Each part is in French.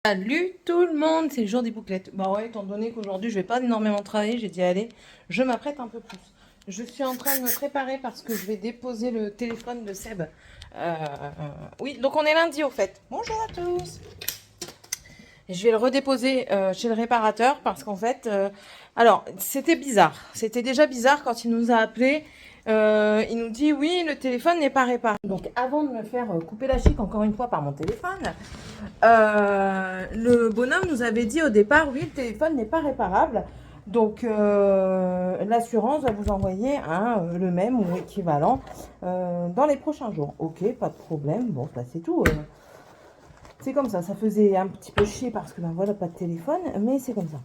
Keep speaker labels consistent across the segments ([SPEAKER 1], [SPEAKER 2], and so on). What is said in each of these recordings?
[SPEAKER 1] Salut tout le monde, c'est le jour des bouclettes. Bah ouais, étant donné qu'aujourd'hui je vais pas énormément travailler, j'ai dit allez, je m'apprête un peu plus. Je suis en train de me préparer parce que je vais déposer le téléphone de Seb. Oui, donc on est lundi au fait. Bonjour à tous. Et je vais le redéposer chez le réparateur parce qu'en fait, alors c'était bizarre. C'était déjà bizarre quand il nous a appelé. Il nous dit oui, le téléphone n'est pas réparé. Donc avant de me faire couper la chic encore une fois par mon téléphone, le bonhomme nous avait dit au départ oui, le téléphone n'est pas réparable. Donc l'assurance va vous envoyer le même ou équivalent dans les prochains jours. Ok, pas de problème. Bon, bah, c'est tout. C'est comme ça. Ça faisait un petit peu chier parce que ben voilà, pas de téléphone, mais c'est comme ça.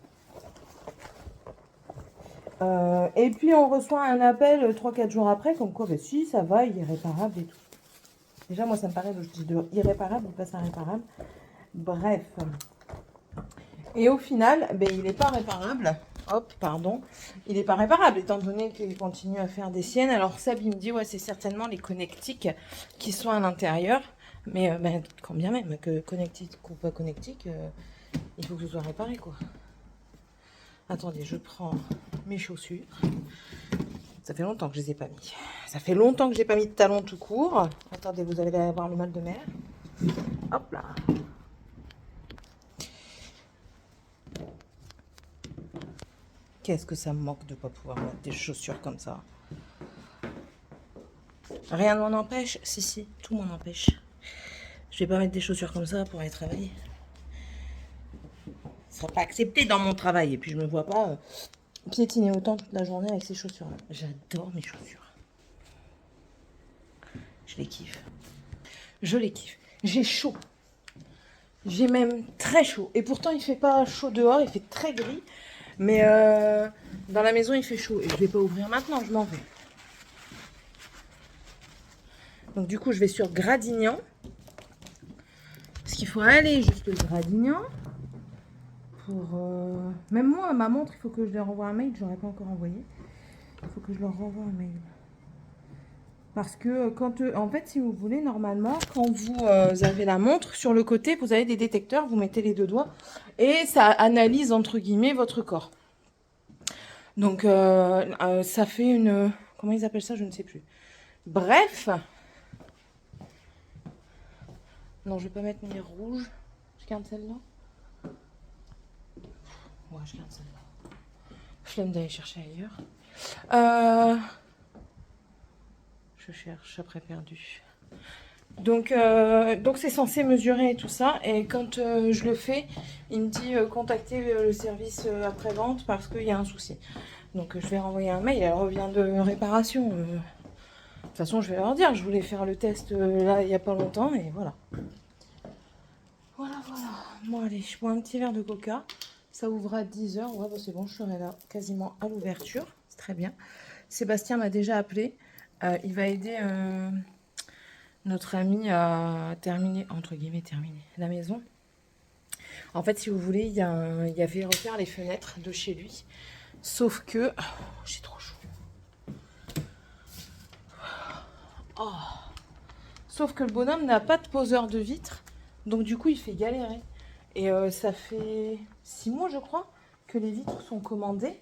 [SPEAKER 1] Et puis on reçoit un appel 3-4 jours après, comme quoi, ben, si, ça va, il est réparable et tout. Déjà, moi, ça me paraît de irréparable, il passe à réparable. Bref. Et au final, ben, il n'est pas réparable. Hop, pardon. Il n'est pas réparable, étant donné qu'il continue à faire des siennes. Alors, Seb, il me dit, ouais, c'est certainement les connectiques qui sont à l'intérieur. Mais ben, quand bien même que connectique ou pas connectique, il faut que ce soit réparé, quoi. Attendez, je prends mes chaussures. Ça fait longtemps que je les ai pas mis. Ça fait longtemps que j'ai pas mis de talons tout court. Attendez, vous allez avoir le mal de mer. Hop là. Qu'est-ce que ça me manque de ne pas pouvoir mettre des chaussures comme ça. Rien ne m'en empêche. Si, tout m'en empêche. Je vais pas mettre des chaussures comme ça pour aller travailler. Ce sera pas accepté dans mon travail. Et puis je me vois pas piétiner autant toute la journée avec ces chaussures-là. J'adore mes chaussures. Je les kiffe. Je les kiffe. J'ai chaud. J'ai même très chaud. Et pourtant, il fait pas chaud dehors, il fait très gris. Mais dans la maison, il fait chaud. Et je vais pas ouvrir maintenant, je m'en vais. Donc du coup, je vais sur Gradignan. Parce qu'il faut aller jusque Gradignan. Pour... Même moi, ma montre, il faut que je leur renvoie un mail. Je n'aurais pas encore envoyé. Il faut que je leur renvoie un mail. Parce que quand, en fait, si vous voulez, normalement, quand vous avez la montre, sur le côté, vous avez des détecteurs, vous mettez les deux doigts et ça analyse, entre guillemets, votre corps. Donc, ça fait une... Comment ils appellent ça? Je ne sais plus. Bref. Non, je vais pas mettre mes rouges. Je garde celle-là. Ouais, je garde celle-là. Flemme d'aller chercher ailleurs. Je cherche après perdu. Donc c'est censé mesurer et tout ça. Et quand je le fais, il me dit contactez le service après-vente parce qu'il y a un souci. Donc je vais renvoyer un mail. Elle revient de réparation. De toute façon, je vais leur dire. Je voulais faire le test là il n'y a pas longtemps. Et voilà. Voilà. Bon, allez, je bois un petit verre de coca. Ça ouvre à 10h. Ouais, bah, c'est bon, je serai là quasiment à l'ouverture. C'est très bien. Sébastien m'a déjà appelé. Il va aider notre ami à terminer, entre guillemets, terminer la maison. En fait, si vous voulez, il y avait refaire les fenêtres de chez lui. Sauf que... j'ai trop chaud. Sauf que le bonhomme n'a pas de poseur de vitres. Donc du coup, il fait galérer. Et ça fait 6 mois, je crois, que les vitres sont commandées.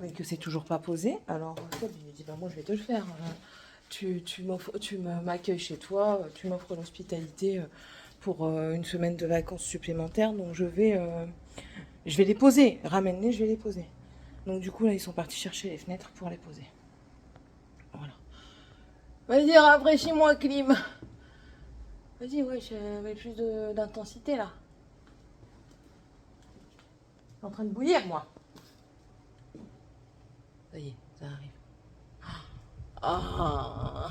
[SPEAKER 1] Mais que c'est toujours pas posé. Alors, Seb, il me dit, bah, moi, je vais te le faire. Tu m'accueilles chez toi, tu m'offres l'hospitalité pour une semaine de vacances supplémentaires. Donc, je vais les poser. Ramène-les, je vais les poser. Donc, du coup, là, ils sont partis chercher les fenêtres pour les poser. Voilà. Vas-y, rafraîchis-moi, clim. Vas-y, ouais, j'avais plus d'intensité, là. Je suis en train de bouillir, moi. Ça y est, ça arrive. Ah,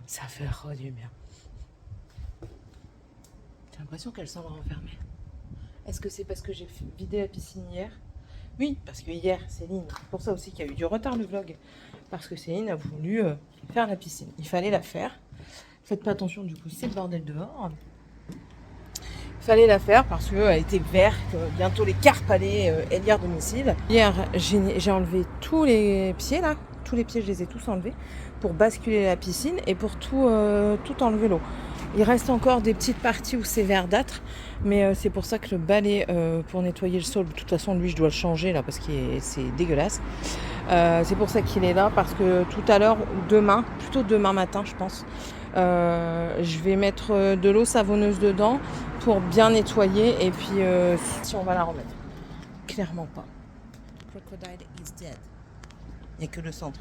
[SPEAKER 1] ça fait du bien. J'ai l'impression qu'elle semble renfermée. Est-ce que c'est parce que j'ai vidé la piscine hier? Oui, parce que hier, Céline, c'est pour ça aussi qu'il y a eu du retard le vlog. Parce que Céline a voulu faire la piscine. Il fallait la faire. Faites pas attention, du coup, c'est le bordel dehors. Il fallait la faire parce qu'elle était verte. Bientôt les carpes allaient élire domicile. Hier, j'ai enlevé tous les pieds là. Tous les pieds, je les ai tous enlevés pour basculer la piscine et pour tout enlever l'eau. Il reste encore des petites parties où c'est verdâtre, mais c'est pour ça que le balai pour nettoyer le sol, de toute façon lui je dois le changer là parce que c'est dégueulasse. C'est pour ça qu'il est là, parce que tout à l'heure, demain, plutôt demain matin je pense, je vais mettre de l'eau savonneuse dedans pour bien nettoyer, et puis si on va la remettre. Clairement pas. Crocodile is dead. Il n'y a que le centre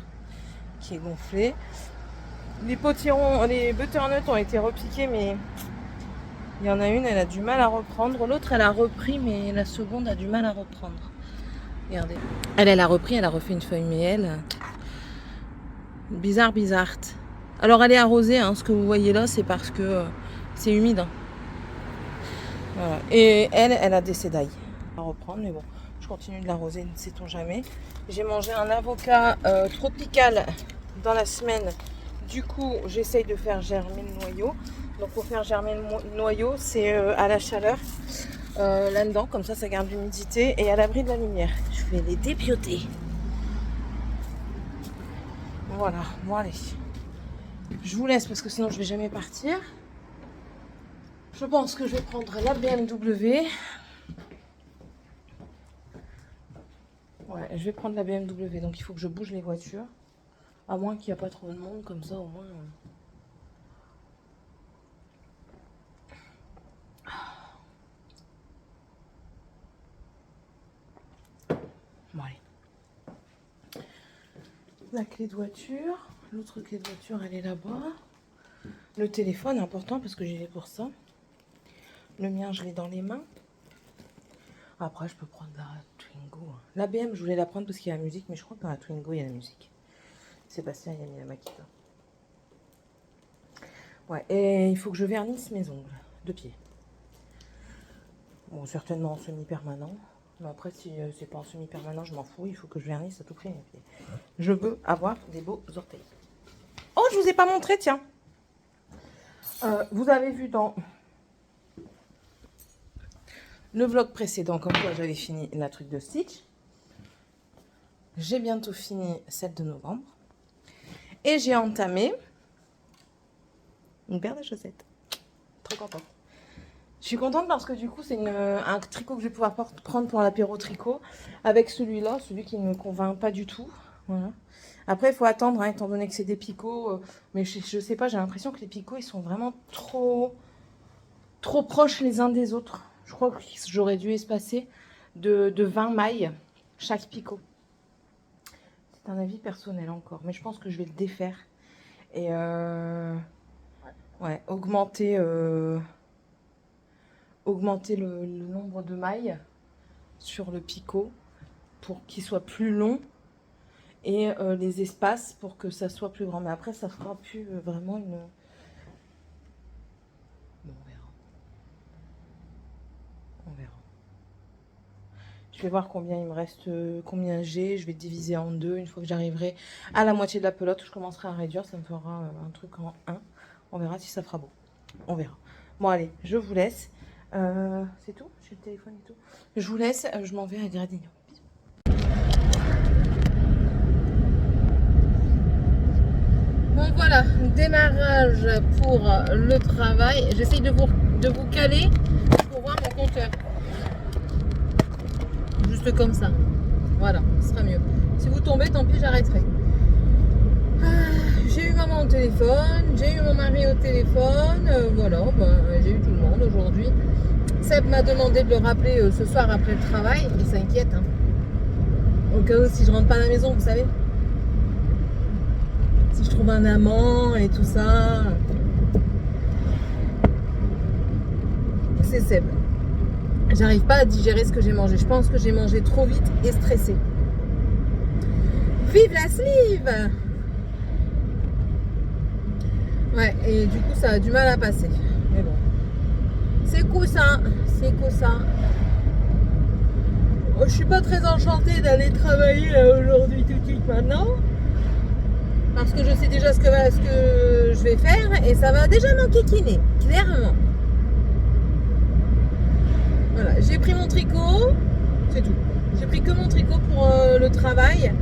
[SPEAKER 1] qui est gonflé. Les potirons, les butternuts ont été repiqués, mais il y en a une, elle a du mal à reprendre. L'autre, elle a repris, mais la seconde a du mal à reprendre. Regardez. Elle a repris, elle a refait une feuille, mais elle... Bizarre. Alors, elle est arrosée, hein. Ce que vous voyez là, c'est parce que c'est humide. Hein. Voilà. Et elle a des sédailles à reprendre, mais bon, je continue de l'arroser, ne sait-on jamais. J'ai mangé un avocat tropical dans la semaine. Du coup, j'essaye de faire germer le noyau. Donc, pour faire germer le noyau, c'est à la chaleur, là-dedans. Comme ça garde l'humidité et à l'abri de la lumière. Je vais les dépioter. Voilà, bon allez. Je vous laisse parce que sinon, je vais jamais partir. Je pense que je vais prendre la BMW. Ouais, je vais prendre la BMW. Donc, il faut que je bouge les voitures. À moins qu'il n'y a pas trop de monde, comme ça au moins... Bon allez. La clé de voiture. L'autre clé de voiture, elle est là-bas. Le téléphone, important parce que j'y vais pour ça. Le mien, je l'ai dans les mains. Après, je peux prendre la Twingo. La BM, je voulais la prendre parce qu'il y a la musique, mais je crois que dans la Twingo, il y a la musique. Sébastien, il a mis la Makita. Ouais, et il faut que je vernisse mes ongles de pied. Bon, certainement en semi-permanent. Mais après, si c'est pas en semi-permanent, je m'en fous. Il faut que je vernisse à tout prix mes pieds. Je veux avoir des beaux orteils. Oh, je vous ai pas montré, tiens. Vous avez vu dans le vlog précédent, comme quoi j'avais fini la truc de Stitch. J'ai bientôt fini celle de novembre. Et j'ai entamé une paire de chaussettes. Trop contente. Je suis contente parce que du coup, c'est un tricot que je vais pouvoir prendre pour l'apéro tricot. Avec celui-là, celui qui ne me convainc pas du tout. Voilà. Après, il faut attendre, hein, étant donné que c'est des picots. Mais je sais pas, j'ai l'impression que les picots, ils sont vraiment trop proches les uns des autres. Je crois que j'aurais dû espacer de 20 mailles chaque picot. C'est un avis personnel encore, mais je pense que je vais le défaire et ouais, augmenter le nombre de mailles sur le picot pour qu'il soit plus long et les espaces pour que ça soit plus grand. Mais après, ça fera plus vraiment une... Bon, on verra. On verra. Je vais voir combien il me reste, combien j'ai. Je vais diviser en deux. Une fois que j'arriverai à la moitié de la pelote, je commencerai à réduire. Ça me fera un truc en 1. On verra si ça fera beau. On verra. Bon, allez, je vous laisse. C'est tout? J'ai le téléphone et tout. Je vous laisse. Je m'en vais à Gradignan. Bon, voilà. Démarrage pour le travail. J'essaye de vous caler pour voir mon compteur. Juste comme ça. Voilà, ce sera mieux. Si vous tombez, tant pis, j'arrêterai. J'ai eu maman au téléphone, j'ai eu mon mari au téléphone. Voilà, j'ai eu tout le monde aujourd'hui. Seb m'a demandé de le rappeler ce soir après le travail. Il s'inquiète. Hein. Au cas où, si je rentre pas à la maison, vous savez. Si je trouve un amant et tout ça. C'est Seb. J'arrive pas à digérer ce que j'ai mangé. Je pense que j'ai mangé trop vite et stressé. Vive la sleeve! Ouais, et du coup, ça a du mal à passer. Mais bon. C'est cool ça. C'est cool ça. Je suis pas très enchantée d'aller travailler là aujourd'hui tout de suite maintenant. Parce que je sais déjà ce que je vais faire et ça va déjà m'enquiquiner. Clairement. Voilà, j'ai pris mon tricot, c'est tout. J'ai pris que mon tricot pour le travail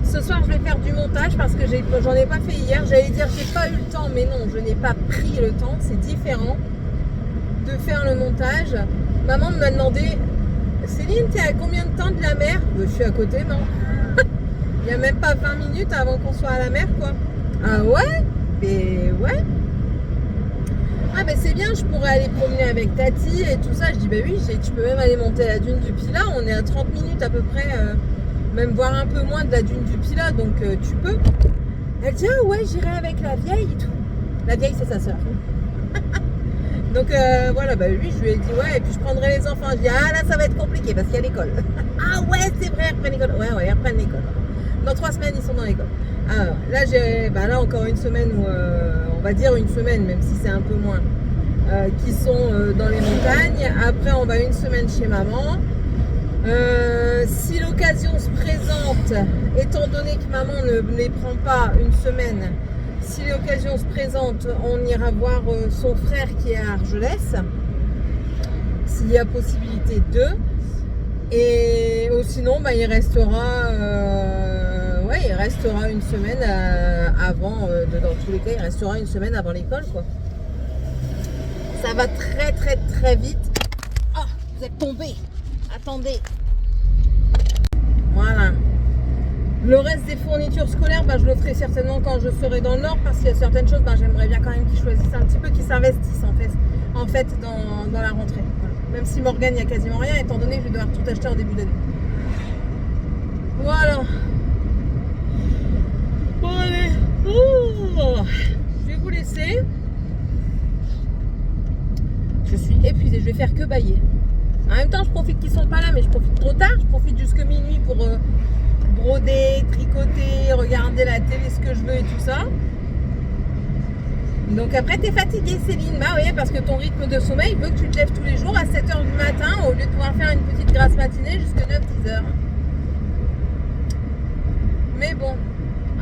[SPEAKER 2] Ce soir, je vais faire du montage parce que j'en ai pas fait hier. J'allais dire j'ai pas eu le temps, mais non, je n'ai pas pris le temps. C'est différent de faire le montage. Maman m'a demandé, Céline, t'es à combien de temps de la mer? Je suis à côté, non? Il n'y a même pas 20 minutes avant qu'on soit à la mer, quoi. Ah ouais? Mais ouais. Ah ben c'est bien, je pourrais aller promener avec Tati et tout ça. Je dis, ben oui, tu peux même aller monter la dune du Pilat. On est à 30 minutes à peu près, même voire un peu moins de la dune du Pilat, donc tu peux. Elle dit, ah ouais, j'irai avec la vieille et tout. La vieille, c'est sa sœur. Donc voilà, bah oui, je lui ai dit, ouais, et puis je prendrai les enfants. Je dis, ah là, ça va être compliqué parce qu'il y a l'école. Ah ouais, c'est vrai, ils reprennent l'école. Ouais, ils reprennent l'école. Dans 3 semaines, ils sont dans l'école. Alors, là, encore une semaine où, on va dire une semaine, même si c'est un peu moins, qui sont dans les montagnes. Après, on va une semaine chez maman. Si l'occasion se présente, étant donné que maman ne les prend pas une semaine, si l'occasion se présente, on ira voir son frère qui est à Argelès, s'il y a possibilité d'eux. Et sinon, bah, il restera une semaine avant, dans tous les cas, il restera une semaine avant l'école, quoi. Ça va très très très vite. Ah, vous êtes tombés. Attendez. Voilà. Le reste des fournitures scolaires, bah, je le ferai certainement quand je serai dans le Nord, parce qu'il y a certaines choses, bah, j'aimerais bien quand même qu'ils choisissent un petit peu, qu'ils s'investissent en fait dans la rentrée. Voilà. Même si Morgane, il n'y a quasiment rien, étant donné que je vais devoir tout acheter en début d'année. Voilà. Bon, allez. Oh, je vais vous laisser. Je suis épuisée, je vais faire que bailler. En même temps, je profite qu'ils sont pas là, mais je profite trop tard. Je profite jusque minuit pour broder, tricoter, regarder la télé, ce que je veux et tout ça. Donc après, t'es fatiguée, Céline. Bah oui, parce que ton rythme de sommeil veut que tu te lèves tous les jours à 7h du matin au lieu de pouvoir faire une petite grasse matinée jusqu'à 9-10h. Mais bon,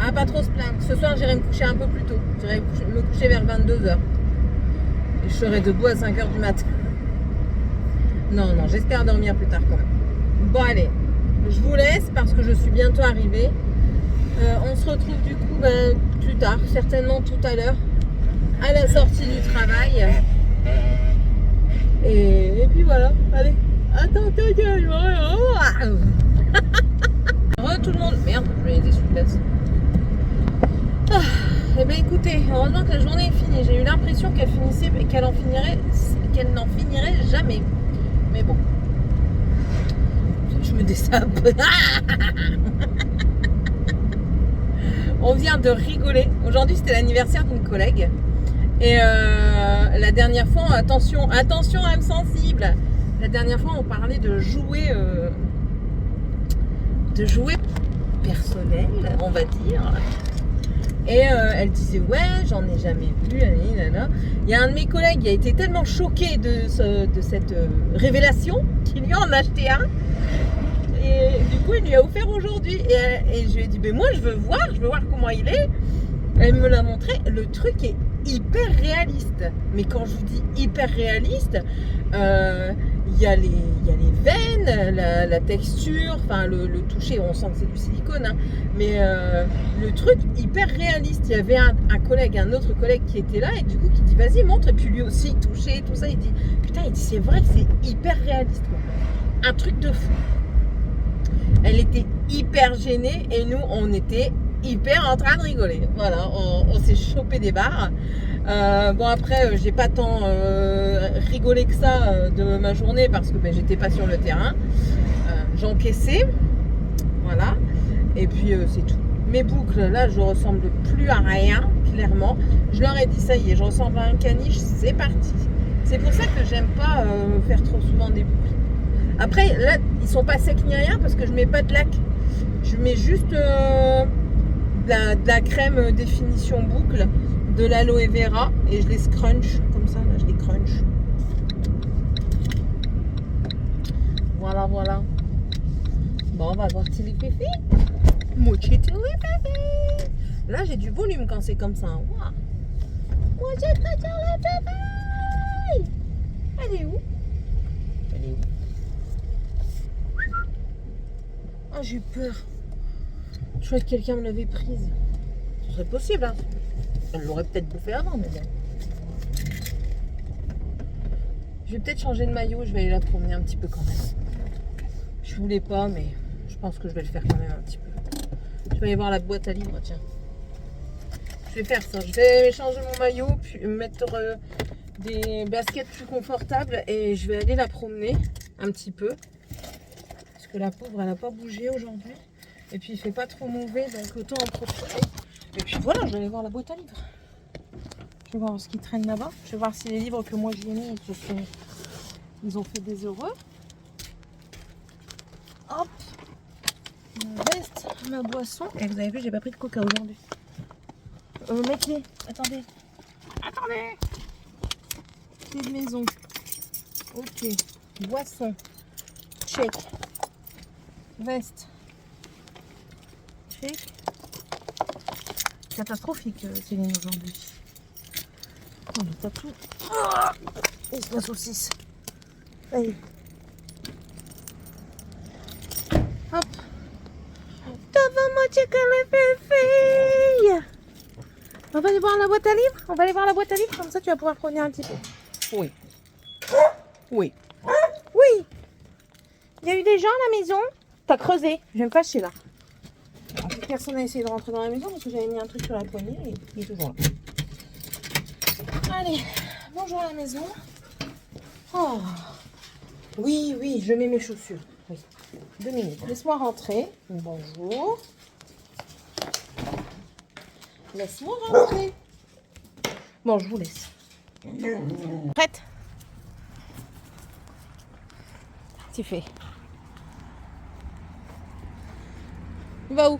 [SPEAKER 2] à pas trop se plaindre. Ce soir, j'irai me coucher un peu plus tôt. J'irai me coucher vers 22h. Et je serai debout à 5h du matin. Non, j'espère dormir plus tard quand même. Bon, allez, je vous laisse parce que je suis bientôt arrivée. On se retrouve du coup plus tard, certainement tout à l'heure, à la sortie du travail. Et puis voilà, allez. Attends, tout le monde. Merde, je vais les essuie-glaces. Eh bien écoutez, heureusement que la journée est finie. J'ai eu l'impression qu'elle n'en finirait jamais. Mais bon, je me dessape. On vient de rigoler. Aujourd'hui, c'était l'anniversaire d'une collègue. Et la dernière fois, attention, âme sensible. La dernière fois, on parlait de jouets personnels, on va dire. Et elle disait, ouais, j'en ai jamais vu. Il y a un de mes collègues qui a été tellement choqué de cette révélation qu'il lui en a acheté un. Et du coup, il lui a offert aujourd'hui. Et je lui ai dit, mais moi, je veux voir comment il est. Elle me l'a montré. Le truc est hyper réaliste. Mais quand je vous dis hyper réaliste, il y a les veines, la texture, enfin le toucher, on sent que c'est du silicone, hein, mais le truc hyper réaliste. Il y avait un autre collègue qui était là et du coup qui dit vas-y montre, et puis lui aussi il touchait tout ça, il dit putain, il dit c'est vrai que c'est hyper réaliste, quoi. Un truc de fou. Elle était hyper gênée et nous on était hyper en train de rigoler. Voilà, on s'est chopé des barres. Bon après j'ai pas tant rigolé que ça de ma journée parce que j'étais pas sur le terrain, j'encaissais, voilà, et puis c'est tout. Mes boucles là, je ressemble plus à rien, clairement. Je leur ai dit ça y est, je ressemble à un caniche, c'est parti. C'est pour ça que j'aime pas faire trop souvent des boucles. Après là ils sont pas secs ni rien parce que je mets pas de lac, je mets juste de la crème définition boucle, de l'aloe vera, et je les scrunch comme ça, là je les crunch. Voilà. Bon, on va voir Tilly Fifi. Mochi Tilly Fifi. Là j'ai du volume quand c'est comme ça. Wow. Mochi Tilly Fifi. Elle est où? Ah, j'ai eu peur. Je souhaite que quelqu'un me l'avait prise. Ce serait possible, hein. Elle l'aurait peut-être bouffé avant, mais bon. Je vais peut-être changer de maillot, je vais aller la promener un petit peu quand même. Je voulais pas, mais je pense que je vais le faire quand même un petit peu. Je vais aller voir la boîte à livres, tiens. Je vais faire ça, je vais changer mon maillot, puis mettre des baskets plus confortables et je vais aller la promener un petit peu. Parce que la pauvre, elle n'a pas bougé aujourd'hui. Et puis il fait pas trop mauvais, donc autant en profiter. Et puis voilà, je vais aller voir la boîte à livres. Je vais voir ce qui traîne là-bas. Je vais voir si les livres que moi j'y ai mis, ils ont fait des heureux. Hop, ma veste, ma boisson. Et vous avez vu, j'ai pas pris de coca aujourd'hui. Mes clés, attendez. Attendez. Clés de maison. Ok. Boisson. Check. Veste. Check. Catastrophique, Céline, aujourd'hui. Oh, le tatou. Oh, et la saucisse. Allez. Hop. Devant moi, check les filles. On va aller voir la boîte à livres. On va aller voir la boîte à livres, comme ça tu vas pouvoir prendre un petit peu. Oui. Oui. Oui. Il y a eu des gens à la maison. T'as creusé. Je vais me fâcher là. En fait, personne n'a essayé de rentrer dans la maison parce que j'avais mis un truc sur la poignée et il est toujours là. Allez, bonjour à la maison. Oh. Oui, oui, je mets mes chaussures. Oui. 2 minutes. Laisse-moi rentrer. Bonjour. Laisse-moi rentrer. Bon, je vous laisse. Prête? C'est fait. Tu vas où?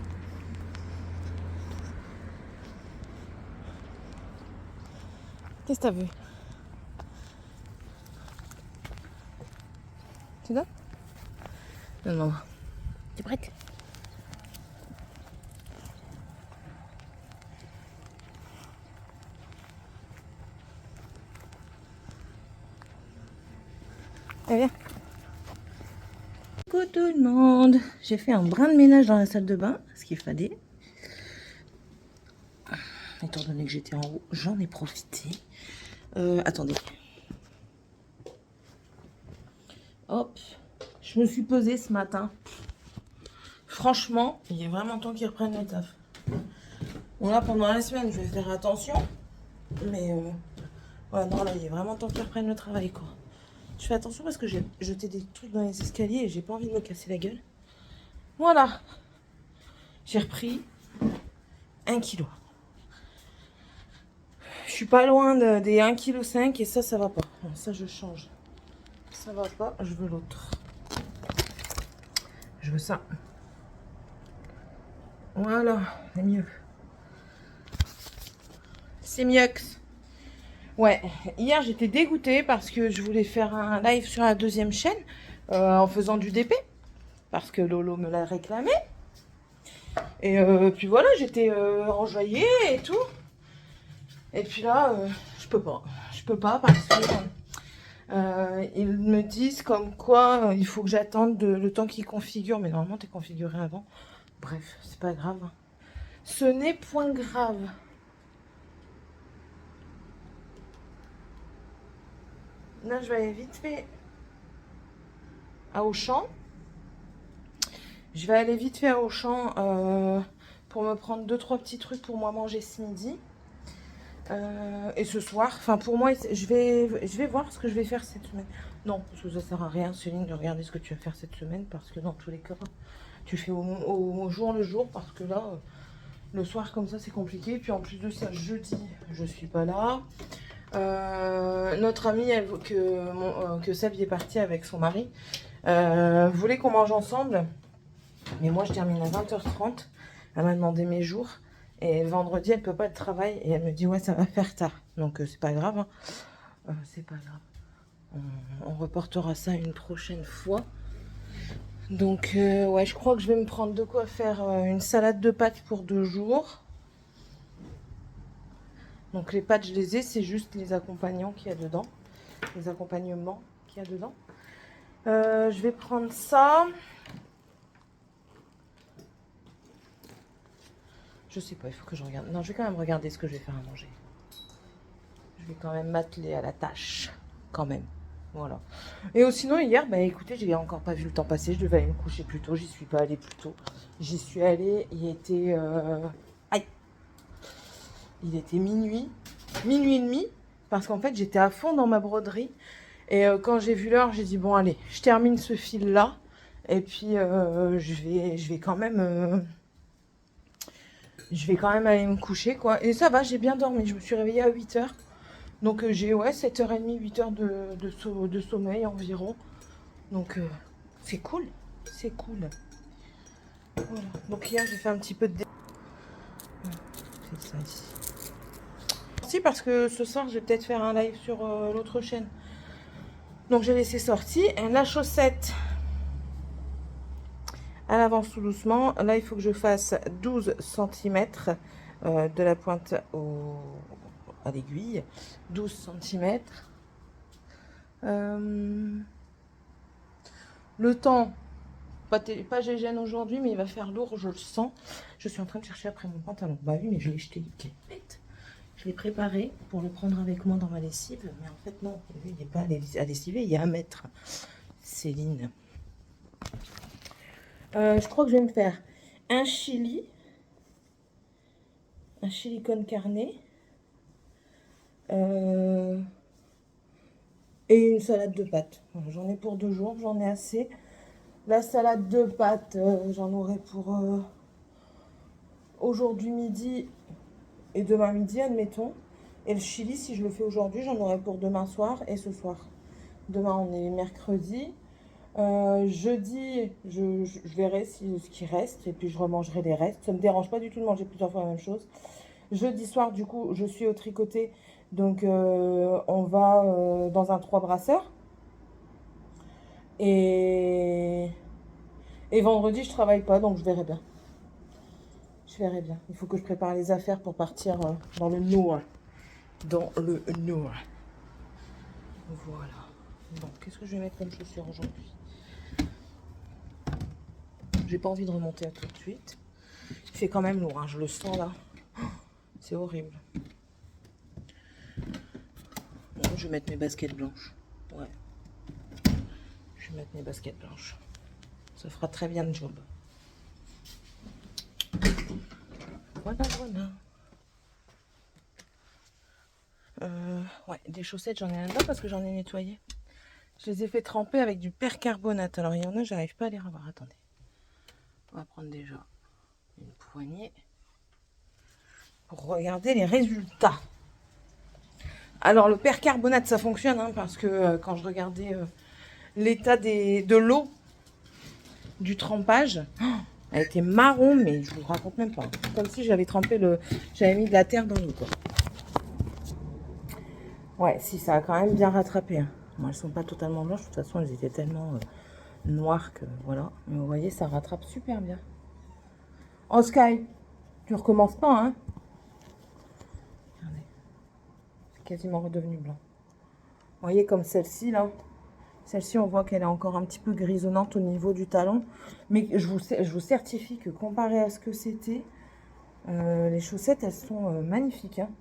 [SPEAKER 2] Qu'est-ce que t'as vu? Tu donnes? Non, non. T'es prête? Eh bien. Coucou tout le monde. J'ai fait un brin de ménage dans la salle de bain, ce qu'il fallait. Étant donné que j'étais en haut, j'en ai profité. Attendez. Hop. Je me suis pesée ce matin. Franchement, il est vraiment temps qu'ils reprennent le taf. Bon là, pendant la semaine, je vais faire attention. Mais ouais, non, là, il est vraiment temps qu'ils reprennent le travail, quoi. Je fais attention parce que j'ai jeté des trucs dans les escaliers et j'ai pas envie de me casser la gueule. Voilà. J'ai repris 1 kg. Je suis pas loin des 1,5 kg et ça va pas. Bon, ça, je change. Ça va pas, je veux l'autre. Je veux ça. Voilà, c'est mieux. C'est mieux. Ouais, hier j'étais dégoûtée parce que je voulais faire un live sur la 2e chaîne en faisant du DP. Parce que Lolo me l'a réclamé. Et puis voilà, j'étais enjoyée et tout. Et puis là, je peux pas. Je peux pas parce que ils me disent comme quoi il faut que j'attende le temps qu'ils configurent. Mais normalement, t'es configuré avant. Bref, c'est pas grave. Ce n'est point grave. Là, je vais aller vite fait à Auchan. Je vais aller vite fait à Auchan pour me prendre 2-3 petits trucs pour moi manger ce midi. Et ce soir, enfin pour moi, je vais voir ce que je vais faire cette semaine. Non, parce que ça sert à rien, Céline, de regarder ce que tu vas faire cette semaine. Parce que dans tous les cas, tu fais au jour le jour. Parce que là, le soir comme ça, c'est compliqué. Puis en plus de ça, jeudi, je suis pas là. Notre amie que Seb est partie avec son mari voulait qu'on mange ensemble, mais moi je termine à 20h30. Elle m'a demandé mes jours et vendredi elle peut pas le travail et elle me dit ouais ça va faire tard, donc c'est pas grave, hein. C'est pas grave, on reportera ça une prochaine fois. Donc ouais, je crois que je vais me prendre de quoi faire une salade de pâtes pour 2 jours. Donc les pâtes, je les ai, c'est juste les accompagnants qu'il y a dedans. Les accompagnements qu'il y a dedans. Je vais prendre ça.
[SPEAKER 1] Je sais pas, il faut que je regarde. Non, je vais quand même regarder ce que je vais faire à manger. Je vais quand même m'atteler à la tâche. Quand même. Voilà. Et sinon, hier, bah écoutez, j'ai encore pas vu le temps passer. Je devais aller me coucher plus tôt. J'y suis pas allée plus tôt. J'y suis allée. Il était. Aïe! Il était minuit. Minuit et demi. Parce qu'en fait, j'étais à fond dans ma broderie. Et quand j'ai vu l'heure, j'ai dit bon, allez, je termine ce fil-là. Et puis, je vais quand même. Je vais quand même aller me coucher, quoi. Et ça va, j'ai bien dormi. Je me suis réveillée à 8h. Donc j'ai 7h30, 8h de sommeil environ. Donc c'est cool. C'est cool. Voilà. Donc hier j'ai fait un petit peu de... C'est ça ici. Si, parce que ce soir je vais peut-être faire un live sur l'autre chaîne. Donc j'ai laissé sortir. La chaussette, elle avance tout doucement. Là il faut que je fasse 12 cm de la pointe à l'aiguille. 12 cm. Le temps, pas gégène aujourd'hui, mais il va faire lourd, je le sens. Je suis en train de chercher après mon pantalon. Bah oui, mais je l'ai jeté. Bête. Je l'ai préparé pour le prendre avec moi dans ma lessive. Mais en fait, non, il n'est pas à lessiver, il y a à mettre. Céline. Je crois que je vais me faire un chili con carne. Et une salade de pâtes. J'en ai pour 2 jours, j'en ai assez. La salade de pâtes, j'en aurai pour aujourd'hui midi et demain midi, admettons. Et le chili, si je le fais aujourd'hui, j'en aurai pour demain soir et ce soir. Demain, on est mercredi. Jeudi, je verrai ce qui reste et puis je remangerai les restes. Ça ne me dérange pas du tout de manger plusieurs fois la même chose. Jeudi soir, du coup, je suis au tricoté. Donc, on va dans un 3 brasseurs. Et vendredi, je travaille pas, donc je verrai bien. Je verrai bien. Il faut que je prépare les affaires pour partir dans le Nord. Dans le Nord. Voilà. Bon, qu'est-ce que je vais mettre comme chaussures aujourd'hui? J'ai pas envie de remonter à tout de suite. Il fait quand même lourd, hein, je le sens là. C'est horrible. Bon, je vais mettre mes baskets blanches. Ouais. Je vais mettre mes baskets blanches. Ça fera très bien le job. Voilà, voilà. Ouais, des chaussettes, j'en ai là-dedans parce que j'en ai nettoyé. Je les ai fait tremper avec du percarbonate. Alors, il y en a, j'arrive pas à les revoir. Attendez. On va prendre déjà une poignée pour regarder les résultats. Alors, le percarbonate, ça fonctionne hein, parce que quand je regardais l'état de l'eau du trempage, elle était marron, mais je vous raconte même pas. Comme si j'avais j'avais mis de la terre dans l'eau, quoi. Ouais, si, ça a quand même bien rattrapé. Hein. Bon, elles sont pas totalement blanches, de toute façon, elles étaient tellement noires que voilà. Mais vous voyez, ça rattrape super bien. Oh, Sky, tu recommences pas, hein? Regardez. C'est quasiment redevenu blanc. Vous voyez, comme celle-ci, là. Celle-ci, on voit qu'elle est encore un petit peu grisonnante au niveau du talon. Mais je vous certifie que comparé à ce que c'était, les chaussettes, elles sont magnifiques. Hein.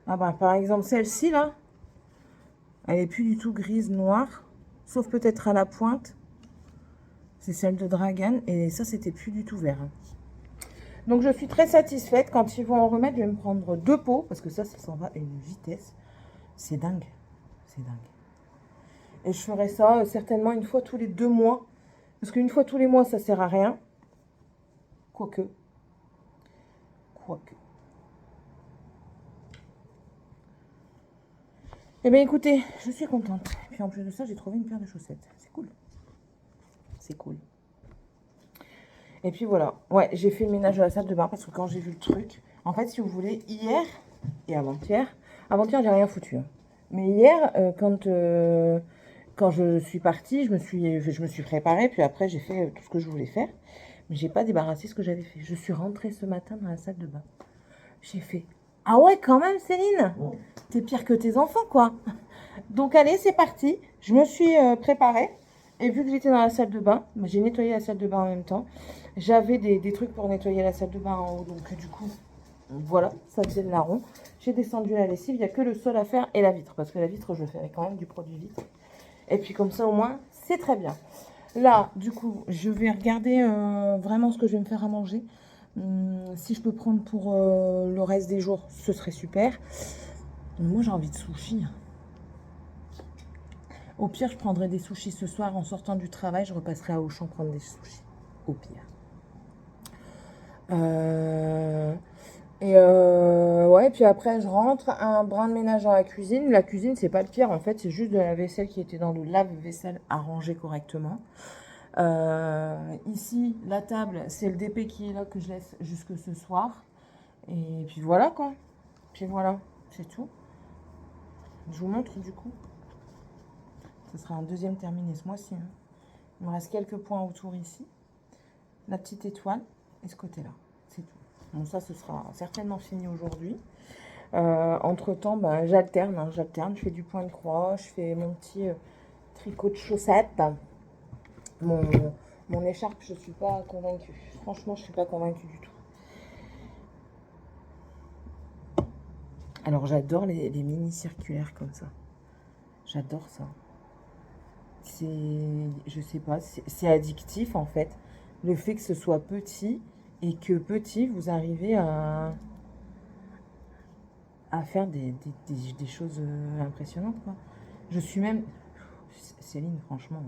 [SPEAKER 1] Ah bah, par exemple, celle-ci, là, elle est plus du tout grise, noire. Sauf peut-être à la pointe. C'est celle de Dragan. Et ça, c'était plus du tout vert. Hein. Donc, je suis très satisfaite. Quand ils vont en remettre, je vais me prendre 2 pots. Parce que ça s'en va à une vitesse. C'est dingue. C'est dingue. Et je ferai ça certainement une fois tous les 2 mois. Parce qu'une fois tous les mois, ça sert à rien. Quoique. Eh bien, écoutez, je suis contente. Et puis, en plus de ça, j'ai trouvé une paire de chaussettes. C'est cool. C'est cool. Et puis, voilà. Ouais, j'ai fait le ménage de la salle de bain parce que quand j'ai vu le truc... En fait, si vous voulez, hier et avant-hier... Avant-hier, j'ai rien foutu. Hein. Mais hier, quand je suis partie, je me suis préparée. Puis après, j'ai fait tout ce que je voulais faire. Mais j'ai pas débarrassé ce que j'avais fait. Je suis rentrée ce matin dans la salle de bain. J'ai fait... Ah ouais, quand même, Céline, t'es pire que tes enfants, quoi. Donc, allez, c'est parti. Je me suis préparée. Et vu que j'étais dans la salle de bain, bah, j'ai nettoyé la salle de bain en même temps. J'avais des trucs pour nettoyer la salle de bain en haut, donc du coup, voilà, ça faisait le larron. J'ai descendu la lessive, il n'y a que le sol à faire et la vitre, parce que la vitre, je fais avec quand même du produit vitre. Et puis comme ça, au moins, c'est très bien. Là, du coup, je vais regarder vraiment ce que je vais me faire à manger. Si je peux prendre pour le reste des jours, ce serait super. Moi, j'ai envie de sushi. Au pire, je prendrai des sushis ce soir en sortant du travail. Je repasserai à Auchan prendre des sushis. Au pire. Ouais, puis après, je rentre, un brin de ménage dans la cuisine. La cuisine, c'est pas le pire, en fait, c'est juste de la vaisselle qui était dans le lave-vaisselle à ranger correctement. Ici, la table, c'est le DP qui est là que je laisse jusque ce soir. Et puis voilà, quoi. Puis voilà, c'est tout. Je vous montre, du coup. Ce sera un deuxième terminé ce mois-ci. Hein. Il me reste quelques points autour ici. La petite étoile et ce côté-là. C'est tout. Bon, ça, ce sera certainement fini aujourd'hui. Entre-temps, ben, j'alterne. Hein, j'alterne. Je fais du point de croix. Je fais mon petit tricot de chaussettes. Mon écharpe, je ne suis pas convaincue. Franchement, je ne suis pas convaincue du tout. Alors, j'adore les mini circulaires comme ça. J'adore ça. Je sais pas, c'est addictif en fait. Le fait que ce soit petit et que petit, vous arrivez à faire des choses impressionnantes, quoi. Je suis même... Céline, franchement,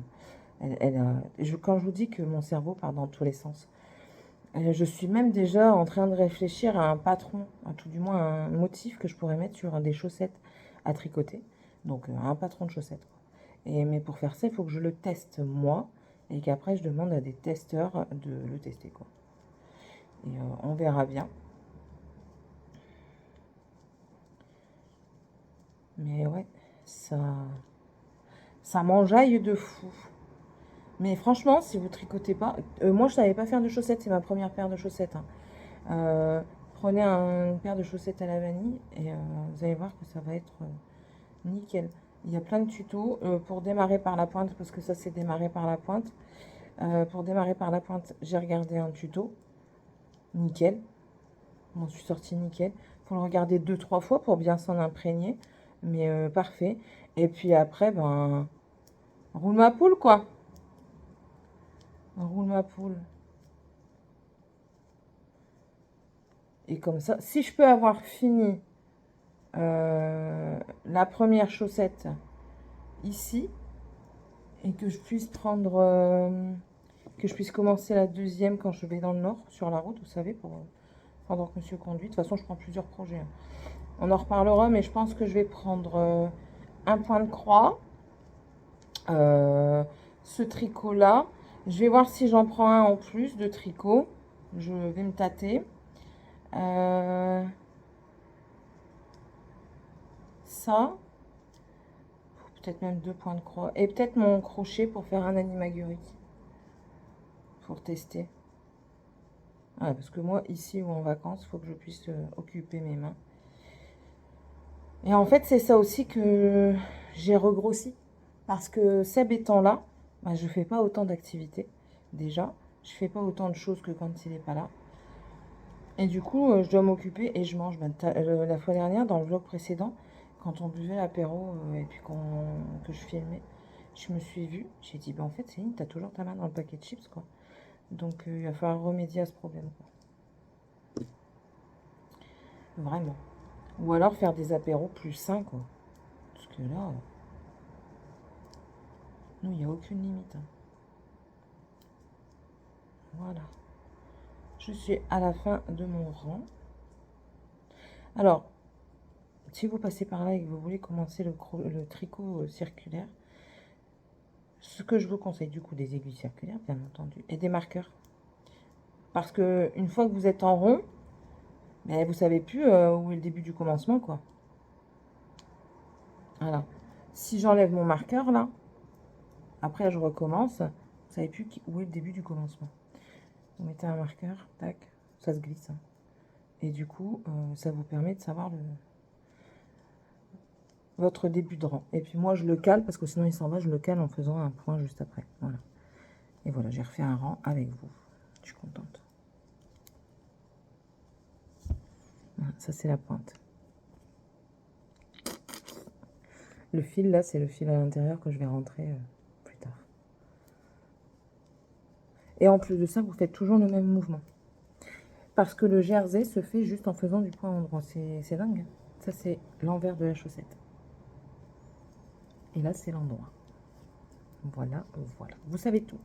[SPEAKER 1] quand je vous dis que mon cerveau part dans tous les sens, je suis même déjà en train de réfléchir à un patron, à tout du moins un motif que je pourrais mettre sur des chaussettes à tricoter. Donc un patron de chaussettes, quoi. Mais pour faire ça, il faut que je le teste moi et qu'après je demande à des testeurs de le tester, quoi. Et on verra bien. Mais ouais, ça m'enjaille de fou. Mais franchement, si vous tricotez pas, moi je savais pas faire de chaussettes, c'est ma première paire de chaussettes. Hein. Prenez une paire de chaussettes à la vanille et vous allez voir que ça va être nickel. Il y a plein de tutos pour démarrer par la pointe, parce que ça c'est démarrer par la pointe. Pour démarrer par la pointe, j'ai regardé un tuto. Nickel. Je m'en suis sorti nickel. Il faut le regarder 2-3 fois pour bien s'en imprégner. Mais parfait. Et puis après, ben, roule ma poule, quoi. Roule ma poule. Et comme ça, si je peux avoir fini la première chaussette ici, et que je puisse prendre... que je puisse commencer la deuxième quand je vais dans le nord, sur la route, vous savez, pendant que monsieur conduit. De toute façon, je prends plusieurs projets. Hein. On en reparlera, mais je pense que je vais prendre un point de croix, ce tricot-là. Je vais voir si j'en prends un en plus de tricot. Je vais me tâter. Ça. Peut-être même 2 points de croix. Et peut-être mon crochet pour faire un animaguerie. Pour tester. Ah, parce que moi, ici ou en vacances, il faut que je puisse occuper mes mains. Et en fait, c'est ça aussi que j'ai regrossi. Parce que Seb étant là, bah, je ne fais pas autant d'activités. Déjà, je ne fais pas autant de choses que quand il n'est pas là. Et du coup, je dois m'occuper et je mange. Bah, la fois dernière, dans le vlog précédent, quand on buvait l'apéro et puis que je filmais, je me suis vue. J'ai dit, bah, en fait, Céline, tu as toujours ta main dans le paquet de chips, quoi. Donc, il va falloir remédier à ce problème, quoi. Vraiment. Ou alors faire des apéros plus sains, quoi. Parce que là, nous, il n'y a aucune limite. Hein. Voilà. Je suis à la fin de mon rang. Alors, si vous passez par là et que vous voulez commencer le tricot circulaire, ce que je vous conseille, du coup, des aiguilles circulaires, bien entendu, et des marqueurs. Parce que une fois que vous êtes en rond, mais vous savez plus où est le début du commencement, quoi. Voilà. Si j'enlève mon marqueur, là, après je recommence, vous savez plus où est le début du commencement. Vous mettez un marqueur, tac, ça se glisse. Hein. Et du coup, ça vous permet de savoir votre début de rang. Et puis moi, je le cale, parce que sinon il s'en va, je le cale en faisant un point juste après. Voilà. Et voilà, j'ai refait un rang avec vous. Je suis contente. Voilà, ça, c'est la pointe. Le fil, là, c'est le fil à l'intérieur que je vais rentrer plus tard. Et en plus de ça, vous faites toujours le même mouvement. Parce que le jersey se fait juste en faisant du point endroit. C'est dingue. Ça, c'est l'envers de la chaussette. Et là, c'est l'endroit. Voilà, voilà. Vous savez tout.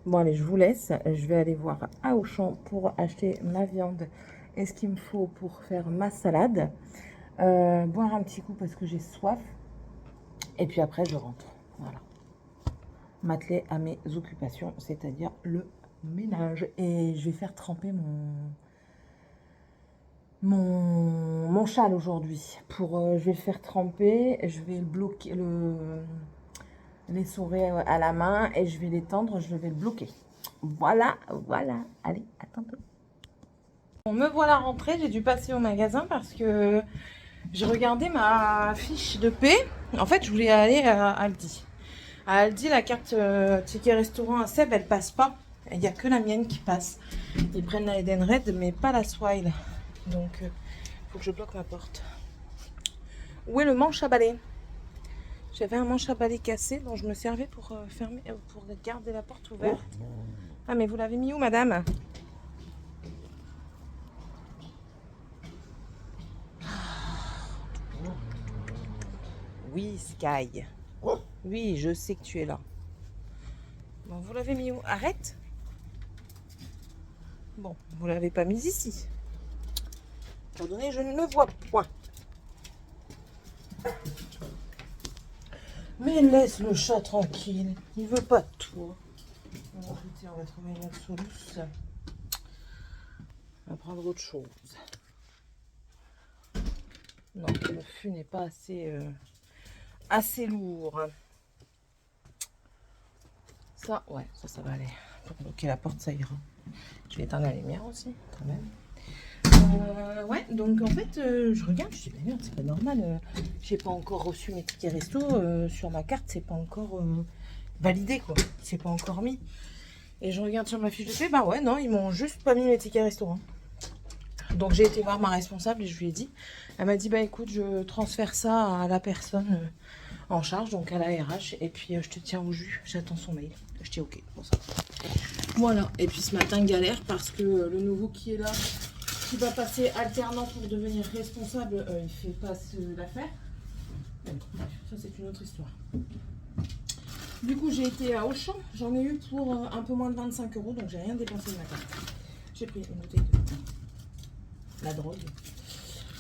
[SPEAKER 1] Bon, allez, je vous laisse. Je vais aller voir à Auchan pour acheter ma viande et ce qu'il me faut pour faire ma salade. Boire un petit coup parce que j'ai soif. Et puis après, je rentre. Voilà. M'atteler à mes occupations, c'est-à-dire le ménage. Et je vais faire tremper mon châle aujourd'hui. Je vais le faire tremper. Je vais le bloquer, l'essorer à la main et je vais l'étendre. Je vais le bloquer. Voilà, voilà. Allez, à tantôt. Bon, me voilà rentrée. J'ai dû passer au magasin parce que j'ai regardé ma fiche de paie. En fait, je voulais aller à Aldi. À Aldi, la carte ticket restaurant à Seb, elle passe pas. Il n'y a que la mienne qui passe. Ils prennent la Edenred, mais pas la Swile. Donc, il faut que je bloque ma porte. Où est le manche à balai? J'avais un manche à balai cassé dont je me servais pour fermer, pour garder la porte ouverte. Ah, mais vous l'avez mis où, madame? Oui, Sky. Oui, je sais que tu es là. Bon, vous l'avez mis où? Arrête. Bon, vous l'avez pas mis ici. Pardonnez, je ne le vois point. Mais laisse le chat tranquille. Il veut pas de toi. Bon, écoutez, on va trouver une autre solution. On va prendre autre chose. Non, le fût n'est pas assez lourd. Ça, ouais, ça va aller. Pour bloquer la porte, ça ira. Je vais éteindre la lumière aussi, quand même. Ouais, donc en fait, je regarde, je dis, mais merde, c'est pas normal. J'ai pas encore reçu mes tickets resto. Sur ma carte, c'est pas encore validé, quoi. C'est pas encore mis. Et je regarde sur ma fiche de paie, bah ouais, non, ils m'ont juste pas mis mes tickets restaurant. Donc j'ai été voir ma responsable et je lui ai dit. Elle m'a dit, bah écoute, je transfère ça à la personne en charge, donc à la RH. Et puis je te tiens au jus, j'attends son mail. Je dis ok, pour ça. Voilà, et puis ce matin, galère parce que le nouveau qui est là, qui va passer alternant pour devenir responsable, il fait pas l'affaire. Ça, c'est une autre histoire. Du coup, j'ai été à Auchan, j'en ai eu pour un peu moins de 25 €, donc j'ai rien dépensé de ma carte. J'ai pris une bouteille de la drogue.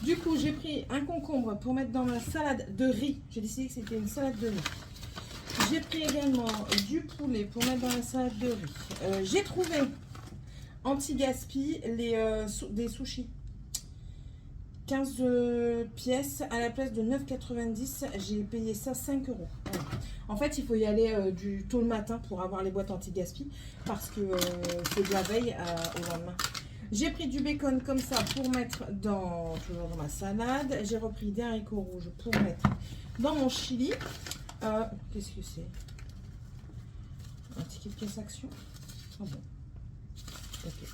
[SPEAKER 1] Du coup, j'ai pris un concombre pour mettre dans ma salade de riz. J'ai décidé que c'était une salade de riz. J'ai pris également du poulet pour mettre dans la salade de riz. J'ai trouvé anti-gaspi des sushis. 15 pièces à la place de 9,90 €. J'ai payé ça 5 €. Voilà. En fait, il faut y aller du tôt le matin pour avoir les boîtes anti-gaspi parce que c'est de la veille au lendemain. J'ai pris du bacon comme ça pour mettre toujours dans ma salade. J'ai repris des haricots rouges pour mettre dans mon chili. Qu'est-ce que c'est? Un ticket de caisse action? Ah bon. Ok.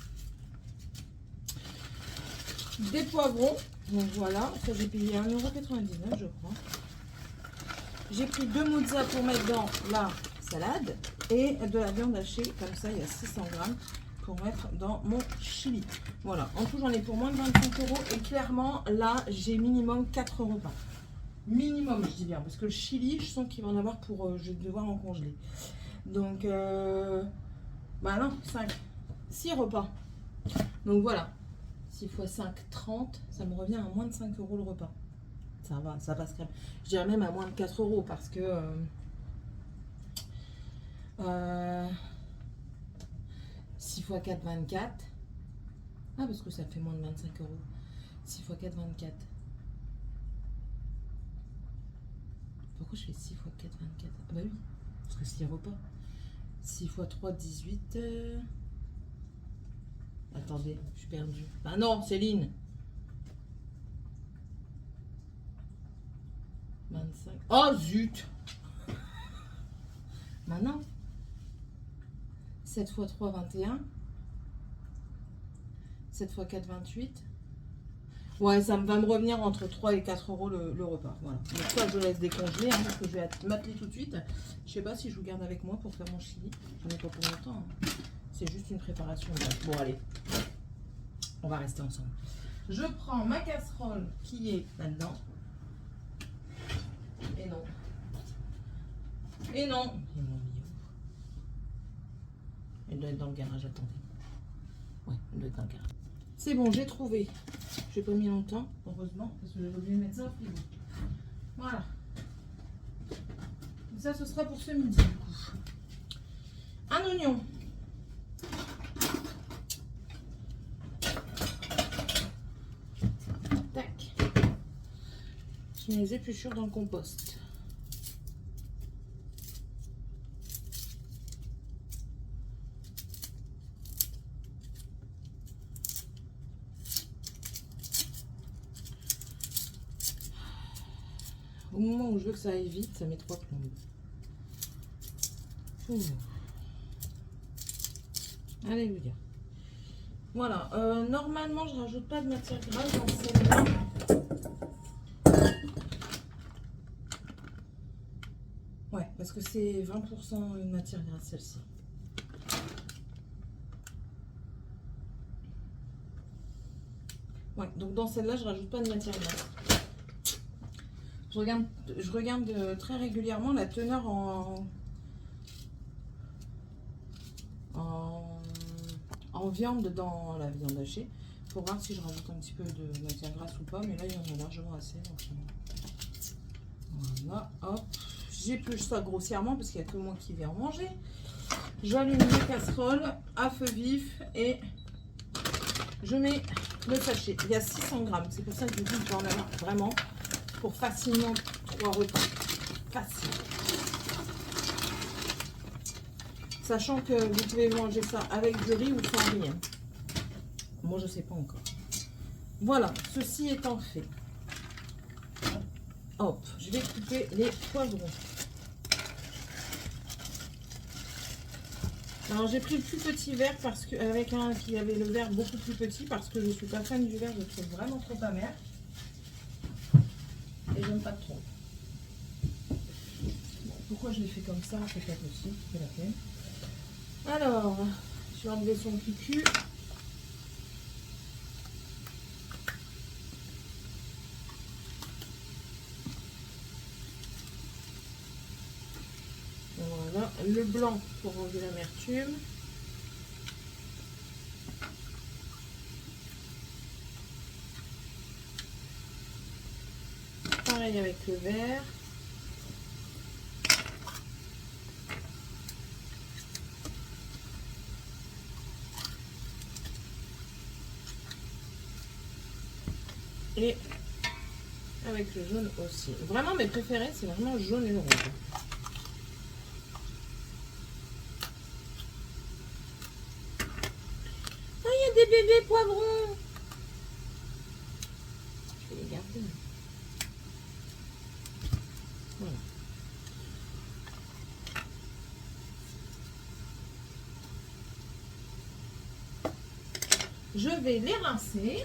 [SPEAKER 1] Des poivrons. Donc voilà, ça j'ai payé 1,99 €, je crois. J'ai pris 2 mozzas pour mettre dans la salade et de la viande hachée, comme ça il y a 600 grammes pour mettre dans mon chili. Voilà, en tout j'en ai pour moins de 25 € et clairement là j'ai minimum 4 repas. Minimum, je dis bien, parce que le chili, je sens qu'il va en avoir pour, je vais devoir en congeler. Donc, bah non, 6 repas. Donc voilà, 6 x 5, 30, ça me revient à moins de 5 € le repas. Ça va, ça passe crème. Je dirais même à moins de 4 € parce que 6 x 4, 24. Ah, parce que ça fait moins de 25 €. 6 x 4, 24. Pourquoi je fais 6 x 4, 24? Ah bah oui, parce que 6 repas. 6 x 3, 18. Attendez, je suis perdue. Ah non, Céline. Bah 25. Oh zut! Maintenant, 7 x 3, 21. 7 x 4, 28. Ouais, ça va me revenir entre 3 et 4 euros le repas. Voilà. Donc ça, je laisse décongeler parce que je vais m'atteler tout de suite. Je sais pas si je vous garde avec moi pour faire mon chili. J'en ai pas pour longtemps. Hein. C'est juste une préparation. Bon, allez. On va rester ensemble. Je prends ma casserole qui est là-dedans. Et non. Et non. Ils m'ont mis où? Elle doit être dans le garage, attendez. Ouais, elle doit être dans le garage. C'est bon, j'ai trouvé. J'ai pas mis longtemps, heureusement, parce que j'avais oublié de mettre ça au frigo. Voilà. Et ça, ce sera pour ce midi, du coup. Un oignon. Tac. Je mets les épluchures dans le compost. Au moment où je veux que ça aille vite, ça met 3 plombes. Alléluia. Voilà. Normalement, je rajoute pas de matière grasse dans celle-là. Ouais, parce que c'est 20% de matière grasse, celle-ci. Ouais, donc dans celle-là, je rajoute pas de matière grasse. Je regarde très régulièrement la teneur en viande dans la viande hachée pour voir si je rajoute un petit peu de matière grasse ou pas. Mais là, il y en a largement assez. Donc, voilà, hop. J'épluche ça grossièrement parce qu'il n'y a que moi qui vais en manger. J'allume ma casserole à feu vif et je mets le sachet. Il y a 600 grammes. C'est pour ça que je dis que j'en ai vraiment pour facilement 3 repas. Facile. Sachant que vous pouvez manger ça avec du riz ou sans rien. Moi, je ne sais pas encore. Voilà, ceci étant fait. Hop, je vais couper les poivrons. Alors, j'ai pris le plus petit verre parce que, avec un qui avait le verre beaucoup plus petit parce que je ne suis pas fan du verre, je le trouve vraiment trop amer. Et j'aime pas trop. Bon, pourquoi je l'ai fait comme ça? C'est pas possible, c'est la peine. Alors, je vais enlever son cucu. Voilà, le blanc pour enlever l'amertume. Pareil avec le vert. Et avec le jaune aussi. Vraiment, mes préférés, c'est vraiment le jaune et le rouge. Ah, il y a des bébés poivrons. Je vais les garder. Voilà. Je vais les rincer.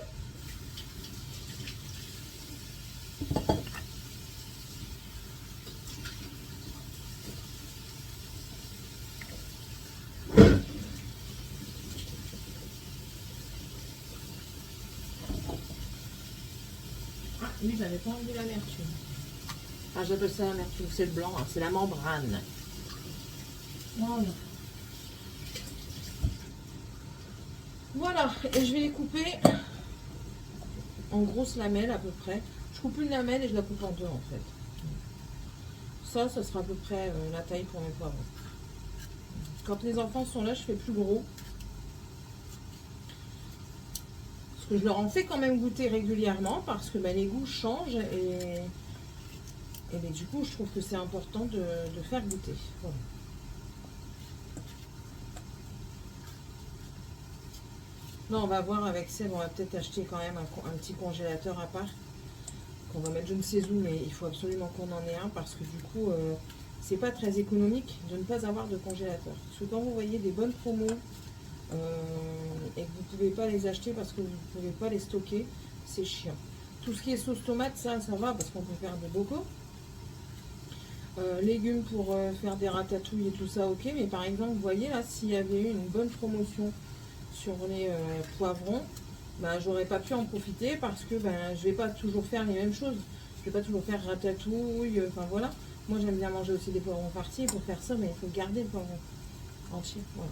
[SPEAKER 1] Oui, j'avais pas enlevé l'amertume. Ah, j'appelle ça l'amertume, c'est le blanc, hein, c'est la membrane. Voilà. Voilà, et je vais les couper en grosses lamelles à peu près. Je coupe une lamelle et je la coupe en deux en fait. Ça sera à peu près la taille pour mes poivrons. Quand les enfants sont là, je fais plus gros. Parce que je leur en fais quand même goûter régulièrement parce que les goûts changent et du coup, je trouve que c'est important de faire goûter. Voilà. Non, on va voir avec Seb, on va peut-être acheter quand même un petit congélateur à part. qu'on va mettre je ne sais où, mais il faut absolument qu'on en ait un parce que du coup, c'est pas très économique de ne pas avoir de congélateur. Parce que quand vous voyez des bonnes promos et que vous ne pouvez pas les acheter parce que vous ne pouvez pas les stocker, c'est chiant. Tout ce qui est sauce tomate, ça va parce qu'on peut faire des bocaux. Légumes pour faire des ratatouilles et tout ça, ok. Mais par exemple, vous voyez là, s'il y avait eu une bonne promotion sur les poivrons, ben, j'aurais pas pu en profiter parce que ben, je vais pas toujours faire les mêmes choses. Je vais pas toujours faire ratatouille, enfin voilà. Moi j'aime bien manger aussi des poivrons partis et pour faire ça, mais il faut garder le poivron entier. Voilà.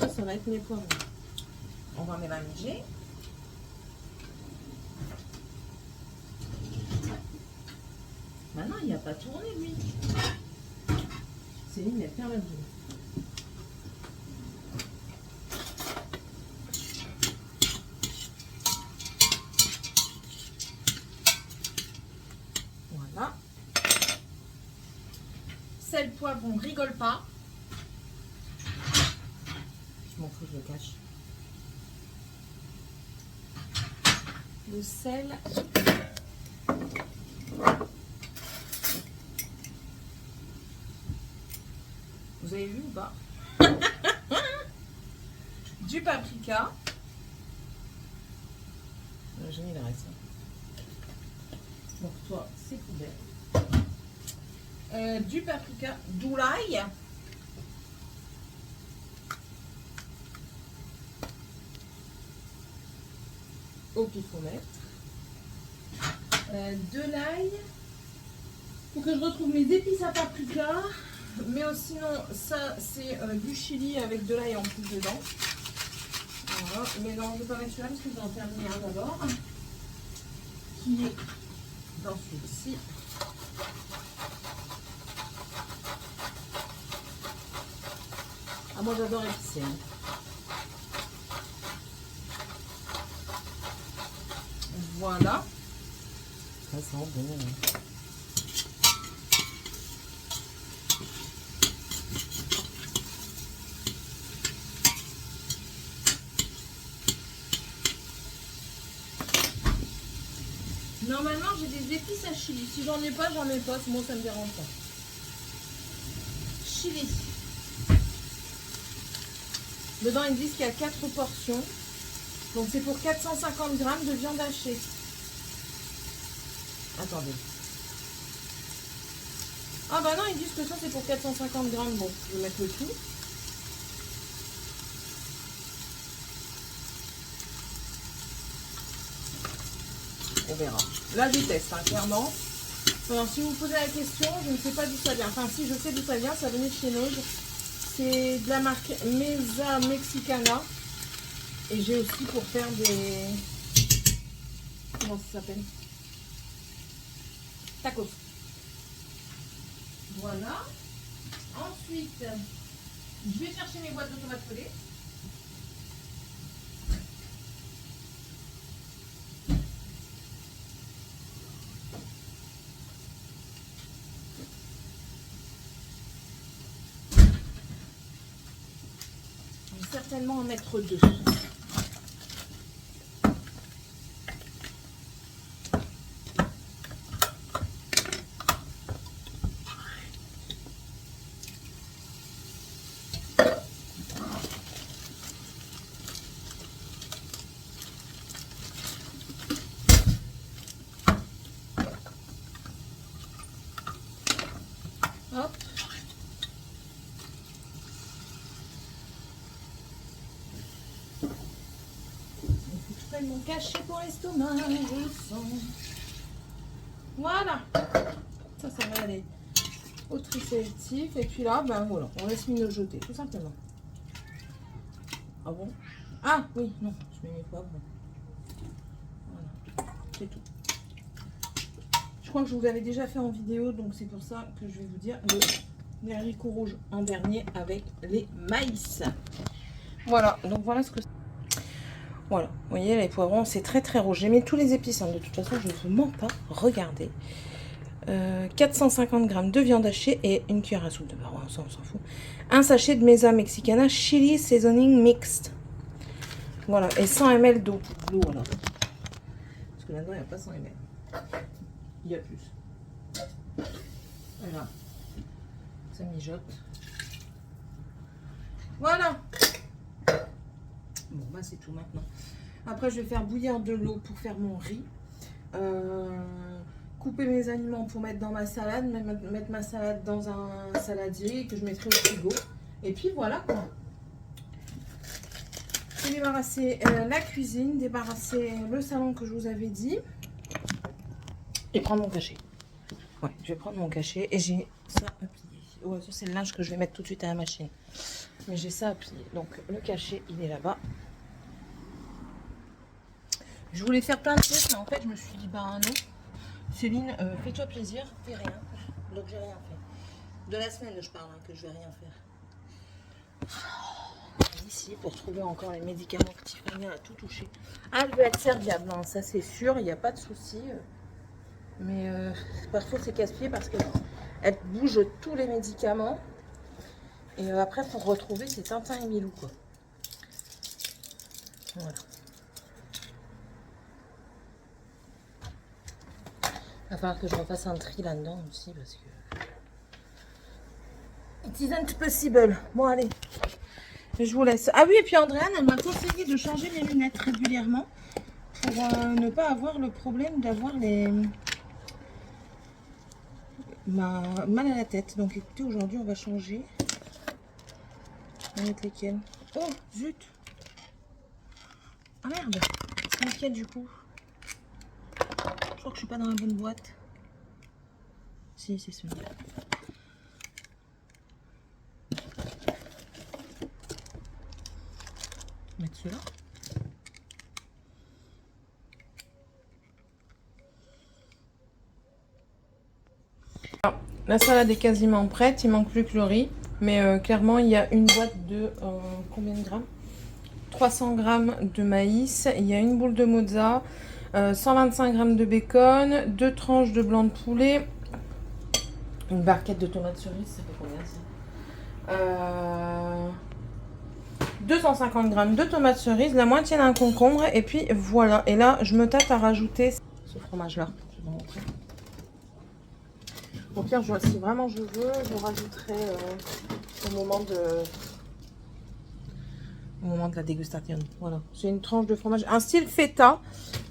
[SPEAKER 1] Donc ça va être mes poivrons. On va mélanger. Maintenant il n'y a pas tourné lui. Céline elle perd la boule. Voilà. Sel, poivron, rigole pas. Je m'en fous, je le cache. Le sel. Vous avez vu ou pas? Du paprika. J'ai mis le reste. Donc toi, c'est poubelle. Du paprika, de l'ail. Au pifomètre. De l'ail. Faut que je retrouve mes épices à paprika. Mais sinon, ça c'est du chili avec de l'ail en plus dedans. Voilà. Mais non, je vais pas mettre celui-là parce que j'en terminer un d'abord. Qui est dans celui-ci. Ah, moi j'adore épicé. Hein. Voilà. Ça sent bon. Normalement, j'ai des épices à chili. Si j'en ai pas, j'en ai pas. Moi, ça me dérange pas. Chili. Dedans, ils disent qu'il y a 4 portions. Donc, c'est pour 450 grammes de viande hachée. Attendez. Ah bah non, ils disent que ça, c'est pour 450 grammes. Bon, je vais mettre le tout. On verra. Là, je teste, hein, clairement. Alors, si vous me posez la question, je ne sais pas d'où ça vient. Enfin, si, je sais d'où ça vient. Ça venait de chez Noge. C'est de la marque Mesa Mexicana. Et j'ai aussi pour faire des... Comment ça s'appelle? Tacos. Voilà. Ensuite, je vais chercher mes boîtes de tomates pelées. Certainement en mettre 2. Hop. Mon cachet pour l'estomac, je sens. Voilà. Ça va aller au tri sélectif. Et puis là, ben voilà, on laisse mijoter, tout simplement. Ah bon? Ah oui, non, je mets mes poivrons. Voilà, c'est tout. Je crois que je vous l'avais déjà fait en vidéo, donc c'est pour ça que je vais vous dire les haricots rouges en dernier avec les maïs. Voilà, donc voilà ce que c'est. Voilà, vous voyez les poivrons, c'est très très rouge. J'ai mis tous les épices, hein. De toute façon je ne vous mens pas, regardez. 450 grammes de viande hachée et une cuillère à soupe de beurre, ça on s'en fout. Un sachet de Mesa Mexicana Chili Seasoning Mixed. Voilà, et 100 ml d'eau. L'eau alors. Parce que là-dedans il n'y a pas 100 ml. il y a plus. Voilà. Ça mijote. Voilà. Bon, bah c'est tout maintenant. Après, je vais faire bouillir de l'eau pour faire mon riz. Couper mes aliments pour mettre dans ma salade. Mettre ma salade dans un saladier que je mettrai au frigo. Et puis voilà quoi. Je vais débarrasser la cuisine, débarrasser le salon que je vous avais dit. Et prendre mon cachet. Ouais, je vais prendre mon cachet et j'ai ça à plier. Ouais, ça c'est le linge que je vais mettre tout de suite à la machine. Mais j'ai ça à plier. Donc le cachet, il est là-bas. Je voulais faire plein de trucs, mais en fait, je me suis dit, bah non. Céline, fais-toi plaisir, fais rien. Donc j'ai rien fait. De la semaine, je parle, hein, que je vais rien faire. Ici, pour trouver encore les médicaments que Tiffany a tout touché. Ah, elle veut être serviable, hein, ça c'est sûr, il n'y a pas de souci. Mais parfois c'est casse-pied parce qu'elle bouge tous les médicaments. Et après, pour retrouver, c'est Tintin et Milou, quoi. Voilà. Il va falloir que je refasse un tri là-dedans aussi parce que... It isn't possible. Bon, allez. Je vous laisse. Ah oui, et puis Andréane, elle m'a conseillé de changer mes lunettes régulièrement pour ne pas avoir le problème d'avoir les... mal à la tête. Donc écoutez, aujourd'hui, on va changer. On va mettre lesquelles? Oh, zut! Ah merde! C'est lesquelles du coup? Je crois que je suis pas dans la bonne boîte. Si, c'est celui-là. Mettre ceux-là. La salade est quasiment prête, il manque plus que le riz. Mais clairement, il y a une boîte de combien de grammes? 300 grammes de maïs. Il y a une boule de mozza, 125 grammes de bacon, 2 tranches de blanc de poulet, une barquette de tomates cerises. Ça fait combien ça? 250 grammes de tomates cerises, la moitié d'un concombre. Et puis voilà. Et là, je me tâte à rajouter ce fromage-là. Je vais vous montrer. Au pire, si vraiment je veux, je rajouterai au moment de la dégustation. Voilà, c'est une tranche de fromage, un style feta,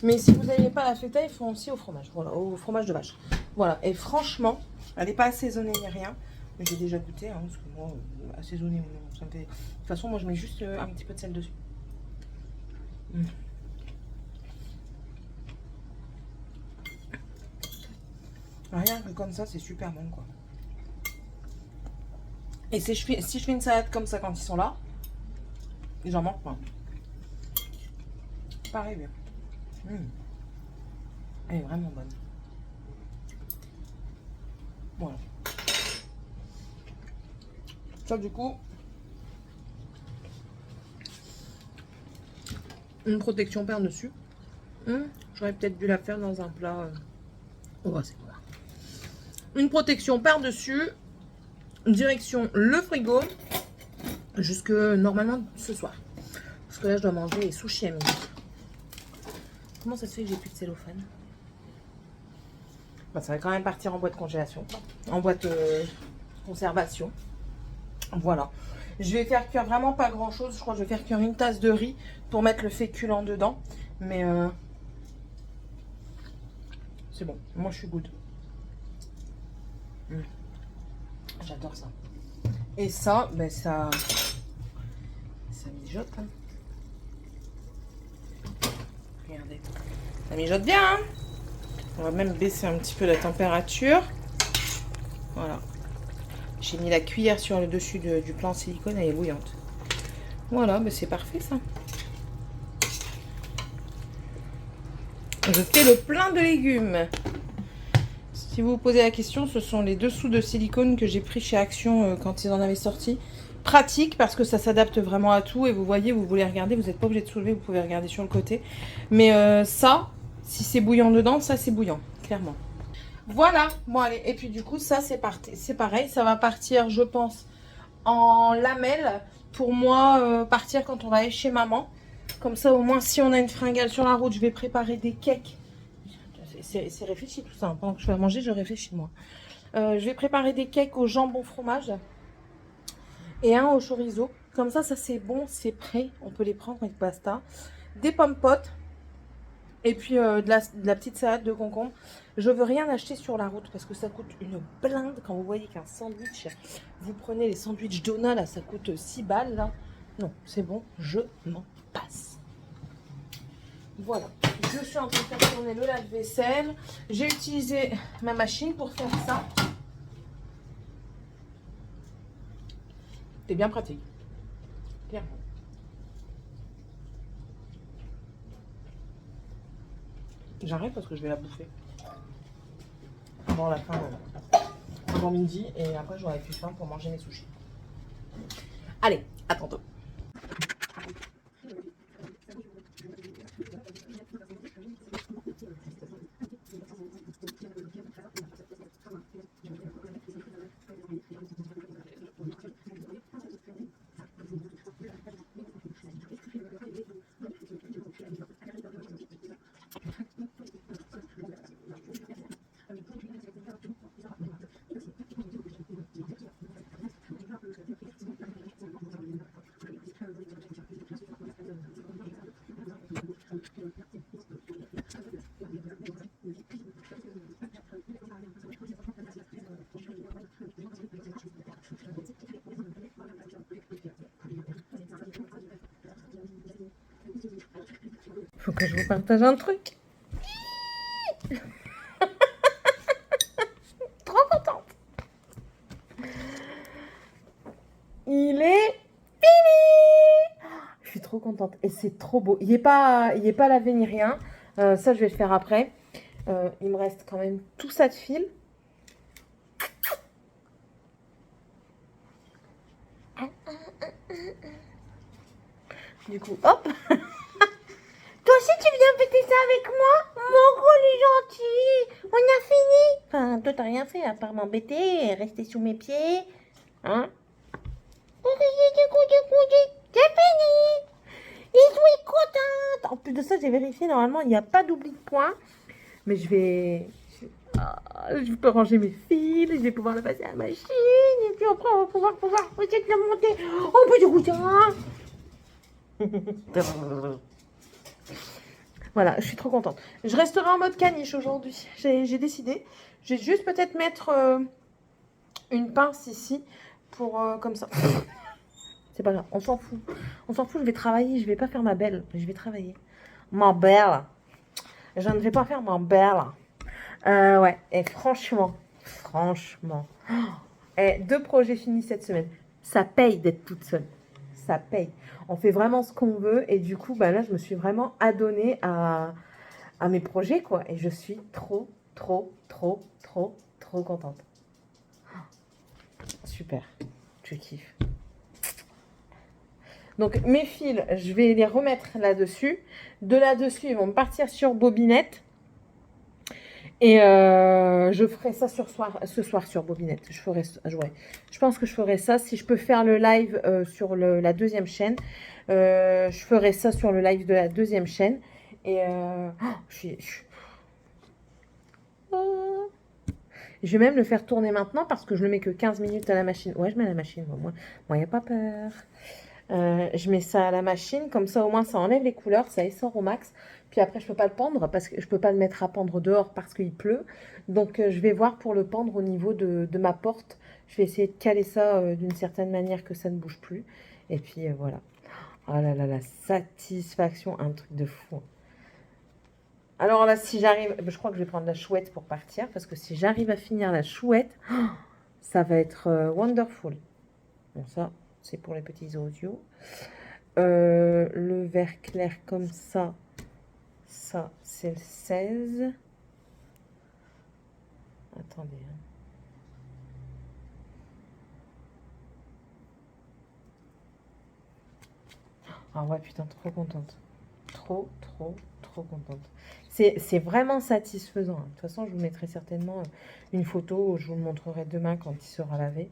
[SPEAKER 1] mais si vous n'avez pas la feta, ils font aussi au fromage. Voilà, au fromage de vache. Voilà, et franchement, elle n'est pas assaisonnée ni rien, mais j'ai déjà goûté, hein, parce que moi, assaisonner, ça me fait. De toute façon, moi, je mets juste un petit peu de sel dessus. Rien que comme ça, c'est super bon, quoi. Et si je fais une salade comme ça quand ils sont là, ils en manquent pas. Pareil, bien. Elle est vraiment bonne. Voilà. Ça, du coup, une protection par-dessus. J'aurais peut-être dû la faire dans un plat. Oh, c'est bon. Une protection par-dessus. Direction le frigo. Jusque normalement ce soir. Parce que là, je dois manger les sushis à midi. Comment ça se fait que j'ai plus de cellophane? Bah, ça va quand même partir en boîte congélation. En boîte conservation. Voilà. Je vais faire cuire vraiment pas grand chose. Je crois que je vais faire cuire une tasse de riz pour mettre le féculent dedans. Mais c'est bon. Moi, je suis good. J'adore ça. Et ça, ben ça mijote. Hein. Regardez. Ça mijote bien. Hein. On va même baisser un petit peu la température. Voilà. J'ai mis la cuillère sur le dessus du plan silicone, elle est bouillante. Voilà, ben c'est parfait ça. Je fais le plein de légumes. Si vous vous posez la question, ce sont les dessous de silicone que j'ai pris chez Action quand ils en avaient sorti. Pratique parce que ça s'adapte vraiment à tout. Et vous voyez, vous voulez regarder, vous n'êtes pas obligé de soulever, vous pouvez regarder sur le côté. Mais ça, si c'est bouillant dedans, ça c'est bouillant, clairement. Voilà, bon allez. Et puis du coup, ça c'est pareil. Ça va partir, je pense, en lamelles. Pour moi, partir quand on va aller chez maman. Comme ça, au moins, si on a une fringale sur la route, je vais préparer des cakes. c'est réfléchi tout ça. Hein. Pendant que je vais à manger, je réfléchis moi. Je vais préparer des cakes au jambon fromage et un au chorizo. Comme ça c'est bon, c'est prêt. On peut les prendre avec pasta. Des pommes potes et puis de la petite salade de concombre. Je veux rien acheter sur la route parce que ça coûte une blinde. Quand vous voyez qu'un sandwich, vous prenez les sandwichs Donald, là, ça coûte 6 balles. Là. Non, c'est bon, je m'en passe. Voilà, je suis en train de faire tourner le lave-vaisselle. J'ai utilisé ma machine pour faire ça. C'est bien pratique. Bien. J'arrête parce que je vais la bouffer. Avant la fin, avant midi. Et après, j'aurai plus faim pour manger mes sushis. Allez, à tantôt. Faut que je vous partage un truc. Trop contente. Il est fini. Je suis trop contente et c'est trop beau. Il n'est pas lavé ni rien. Ça, je vais le faire après. Il me reste quand même tout ça de fil. Du coup, hop. Toi aussi, tu viens péter ça avec moi? Mon gros, il est gentil. On a fini. Enfin, toi, t'as rien fait à part m'embêter et rester sous mes pieds. Hein? C'est fini. Et toi, est contente. En plus de ça, j'ai vérifié. Normalement, il n'y a pas d'oubli de points. Mais je peux ranger mes fils. Je vais pouvoir le passer à la machine. Et puis après, on va pouvoir peut-être le monter. On peut dérouter. Voilà, je suis trop contente. Je resterai en mode caniche aujourd'hui. J'ai décidé. Je vais juste peut-être mettre une pince ici pour comme ça. C'est pas grave, on s'en fout. On s'en fout, je vais travailler. Je vais pas faire ma belle. Je vais travailler. Ma belle. Je ne vais pas faire ma belle. Ouais, et franchement. Et 2 projets finis cette semaine. Ça paye d'être toute seule. Ça paye. On fait vraiment ce qu'on veut et du coup, bah là, je me suis vraiment adonnée à mes projets, quoi. Et je suis trop contente. Super. Je kiffe. Donc, mes fils, je vais les remettre là-dessus. De là-dessus, ils vont partir sur bobinette. Et je ferai ça ce soir sur bobinette. Je pense que je ferai ça. Si je peux faire le live sur la deuxième chaîne, je ferai ça sur le live de la deuxième chaîne. Et je vais même le faire tourner maintenant parce que je le mets que 15 minutes à la machine. Ouais, je mets à la machine. Moi, il n'y a pas peur. Je mets ça à la machine. Comme ça, au moins, ça enlève les couleurs. Ça essore au max. Puis après, je peux pas le pendre parce que je peux pas le mettre à pendre dehors parce qu'il pleut. Donc, je vais voir pour le pendre au niveau de ma porte. Je vais essayer de caler ça d'une certaine manière que ça ne bouge plus. Et puis, voilà. Oh là là, la satisfaction, un truc de fou. Alors là, si j'arrive... Je crois que je vais prendre la chouette pour partir. Parce que si j'arrive à finir la chouette, ça va être wonderful. Bon, ça, c'est pour les petits audios. Le vert clair comme ça. Ça, c'est le 16. Attendez. Ah ouais, putain, trop contente. Trop contente. C'est vraiment satisfaisant. De toute façon, je vous mettrai certainement une photo. Je vous le montrerai demain quand il sera lavé.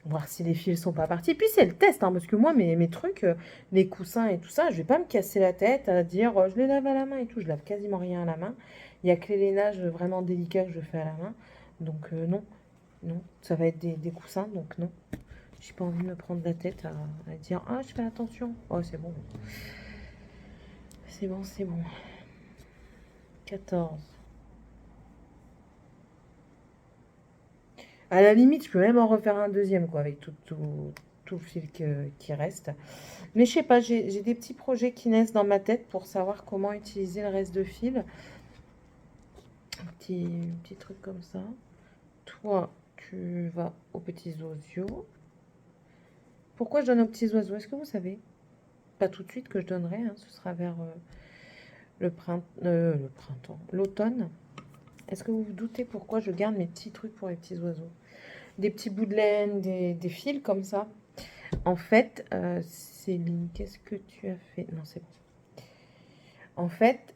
[SPEAKER 1] Voir si les fils sont pas partis. Puis c'est le test, hein, parce que moi, mes trucs, les coussins et tout ça, je vais pas me casser la tête à dire je les lave à la main et tout. Je lave quasiment rien à la main. Il n'y a que les lainages vraiment délicats que je fais à la main. Donc non, non, ça va être des coussins, donc non. J'ai pas envie de me prendre la tête à dire ah je fais attention. Oh c'est bon. C'est bon, c'est bon. 14. À la limite, je peux même en refaire un deuxième, quoi, avec tout le fil qui reste. Mais je sais pas, j'ai des petits projets qui naissent dans ma tête pour savoir comment utiliser le reste de fil. Un petit truc comme ça. Toi, tu vas aux petits oiseaux. Pourquoi je donne aux petits oiseaux? Est-ce que vous savez? Pas tout de suite que je donnerai, hein, ce sera vers le printemps, l'automne. Est-ce que vous vous doutez pourquoi je garde mes petits trucs pour les petits oiseaux? Des petits bouts de laine, des fils comme ça. En fait, Céline, qu'est-ce que tu as fait? Non, c'est bon. En fait,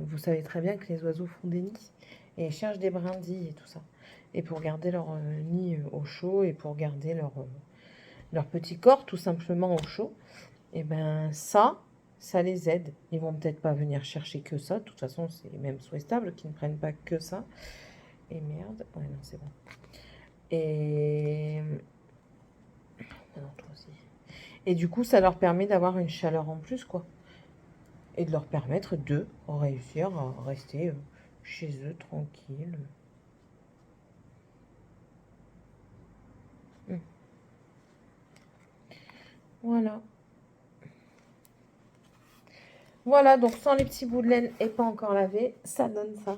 [SPEAKER 1] vous savez très bien que les oiseaux font des nids et ils cherchent des brindilles et tout ça. Et pour garder leur nid au chaud et pour garder leur petit corps tout simplement au chaud, et ben ça les aide. Ils vont peut-être pas venir chercher que ça. De toute façon, c'est même souhaitable qu'ils ne prennent pas que ça. Et merde, ouais non c'est bon. Et non, toi aussi. Et du coup, ça leur permet d'avoir une chaleur en plus, quoi. Et de leur permettre de réussir à rester chez eux tranquille. Voilà. Voilà, donc sans les petits bouts de laine et pas encore lavé, ça donne ça.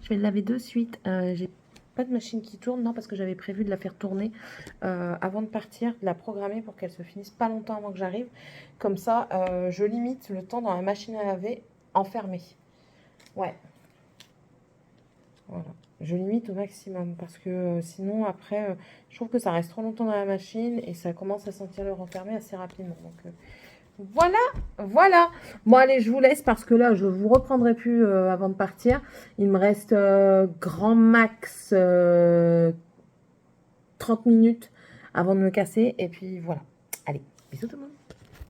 [SPEAKER 1] Je vais le laver de suite. J'ai pas de machine qui tourne, non, parce que j'avais prévu de la faire tourner avant de partir, de la programmer pour qu'elle se finisse pas longtemps avant que j'arrive. Comme ça, je limite le temps dans la machine à laver enfermée. Ouais. Voilà. Je limite au maximum parce que sinon, après, je trouve que ça reste trop longtemps dans la machine et ça commence à sentir le renfermer assez rapidement. Donc, voilà, voilà. Bon, allez, je vous laisse parce que là, je vous reprendrai plus avant de partir. Il me reste grand max 30 minutes avant de me casser. Et puis, voilà. Allez, bisous tout le monde.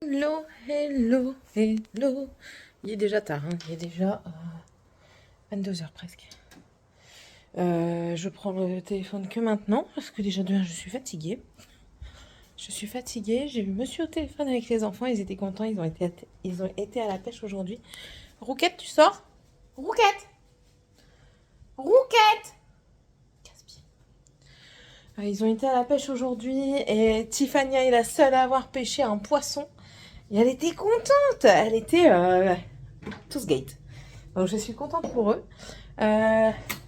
[SPEAKER 1] Hello, hello, hello. Il est déjà tard, hein. Il est déjà 22h presque. Je prends le téléphone que maintenant parce que déjà je suis fatiguée. Je suis fatiguée, j'ai eu monsieur au téléphone avec les enfants, ils étaient contents, ils ont été à la pêche aujourd'hui. Rouquette, tu sors? Rouquette! Rouquette! Casse-pied. Ils ont été à la pêche aujourd'hui et Tiffania est la seule à avoir pêché un poisson. Et elle était contente, elle était tous gate. Donc je suis contente pour eux.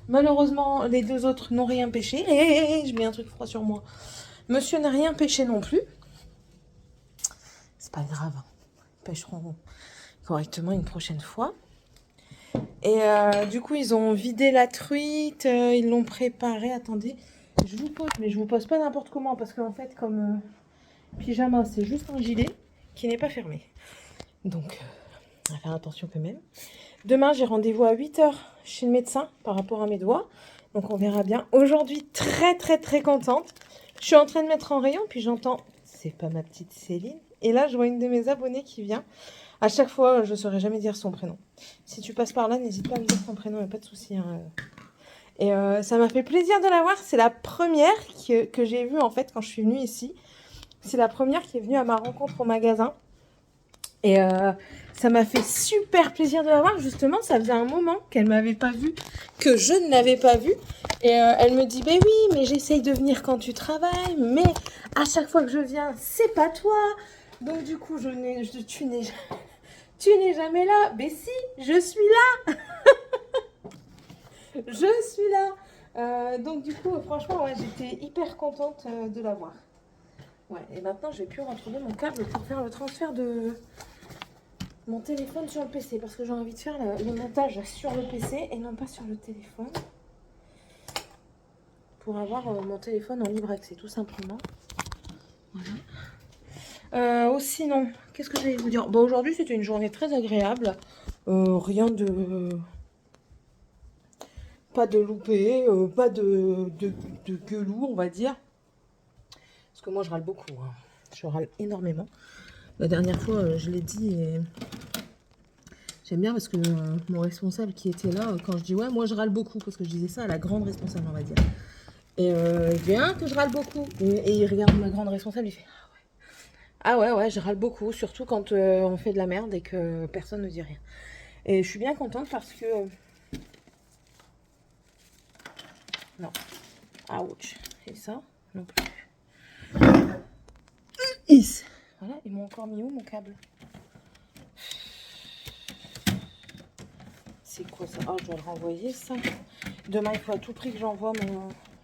[SPEAKER 1] Malheureusement, les deux autres n'ont rien pêché. Et je mets un truc froid sur moi. Monsieur n'a rien pêché non plus. C'est pas grave. Ils pêcheront correctement une prochaine fois. Et du coup, ils ont vidé la truite. Ils l'ont préparée. Attendez, je vous pose. Mais je vous pose pas n'importe comment. Parce qu'en fait, comme pyjama, c'est juste un gilet qui n'est pas fermé. Donc, on va faire attention quand même. Demain, j'ai rendez-vous à 8h chez le médecin par rapport à mes doigts. Donc, on verra bien. Aujourd'hui, très, très, très contente. Je suis en train de mettre en rayon, puis j'entends, c'est pas ma petite Céline. Et là, je vois une de mes abonnées qui vient. À chaque fois, je ne saurais jamais dire son prénom. Si tu passes par là, n'hésite pas à me dire son prénom, il n'y a pas de souci. Hein. Et ça m'a fait plaisir de la voir. C'est la première que j'ai vue, en fait, quand je suis venue ici. C'est la première qui est venue à ma rencontre au magasin. Et ça m'a fait super plaisir de la voir. Justement, ça faisait un moment qu'elle ne m'avait pas vue, que je ne l'avais pas vue. Et elle me dit, ben oui, mais j'essaye de venir quand tu travailles, mais à chaque fois que je viens, c'est pas toi. Donc du coup, tu n'es jamais là. Ben si, je suis là. Je suis là. Donc du coup, franchement, ouais, j'étais hyper contente de la voir. Ouais, et maintenant, je vais plus retrouver mon câble pour faire le transfert de mon téléphone sur le PC. Parce que j'ai envie de faire le montage sur le PC et non pas sur le téléphone. Pour avoir mon téléphone en libre accès, tout simplement. Voilà. Sinon, qu'est-ce que j'allais vous dire? Bon, aujourd'hui, c'était une journée très agréable. Rien de... Pas de loupé, pas de gueulou, on va dire. Parce que moi, je râle beaucoup. Hein. Je râle énormément. La dernière fois, je l'ai dit et
[SPEAKER 2] J'aime bien parce que mon responsable qui était là, quand je dis ouais, moi je râle beaucoup, parce que je disais ça à la grande responsable, on va dire. Et je dis que je râle beaucoup. Et il regarde ma grande responsable, il fait ah ouais, je râle beaucoup, surtout quand on fait de la merde et que personne ne dit rien. Et je suis bien contente parce que... Non. Ouch. Et ça, non plus. Voilà, ils m'ont encore mis où mon câble? C'est quoi ça? Oh, je dois le renvoyer ça. Demain, il faut à tout prix que j'envoie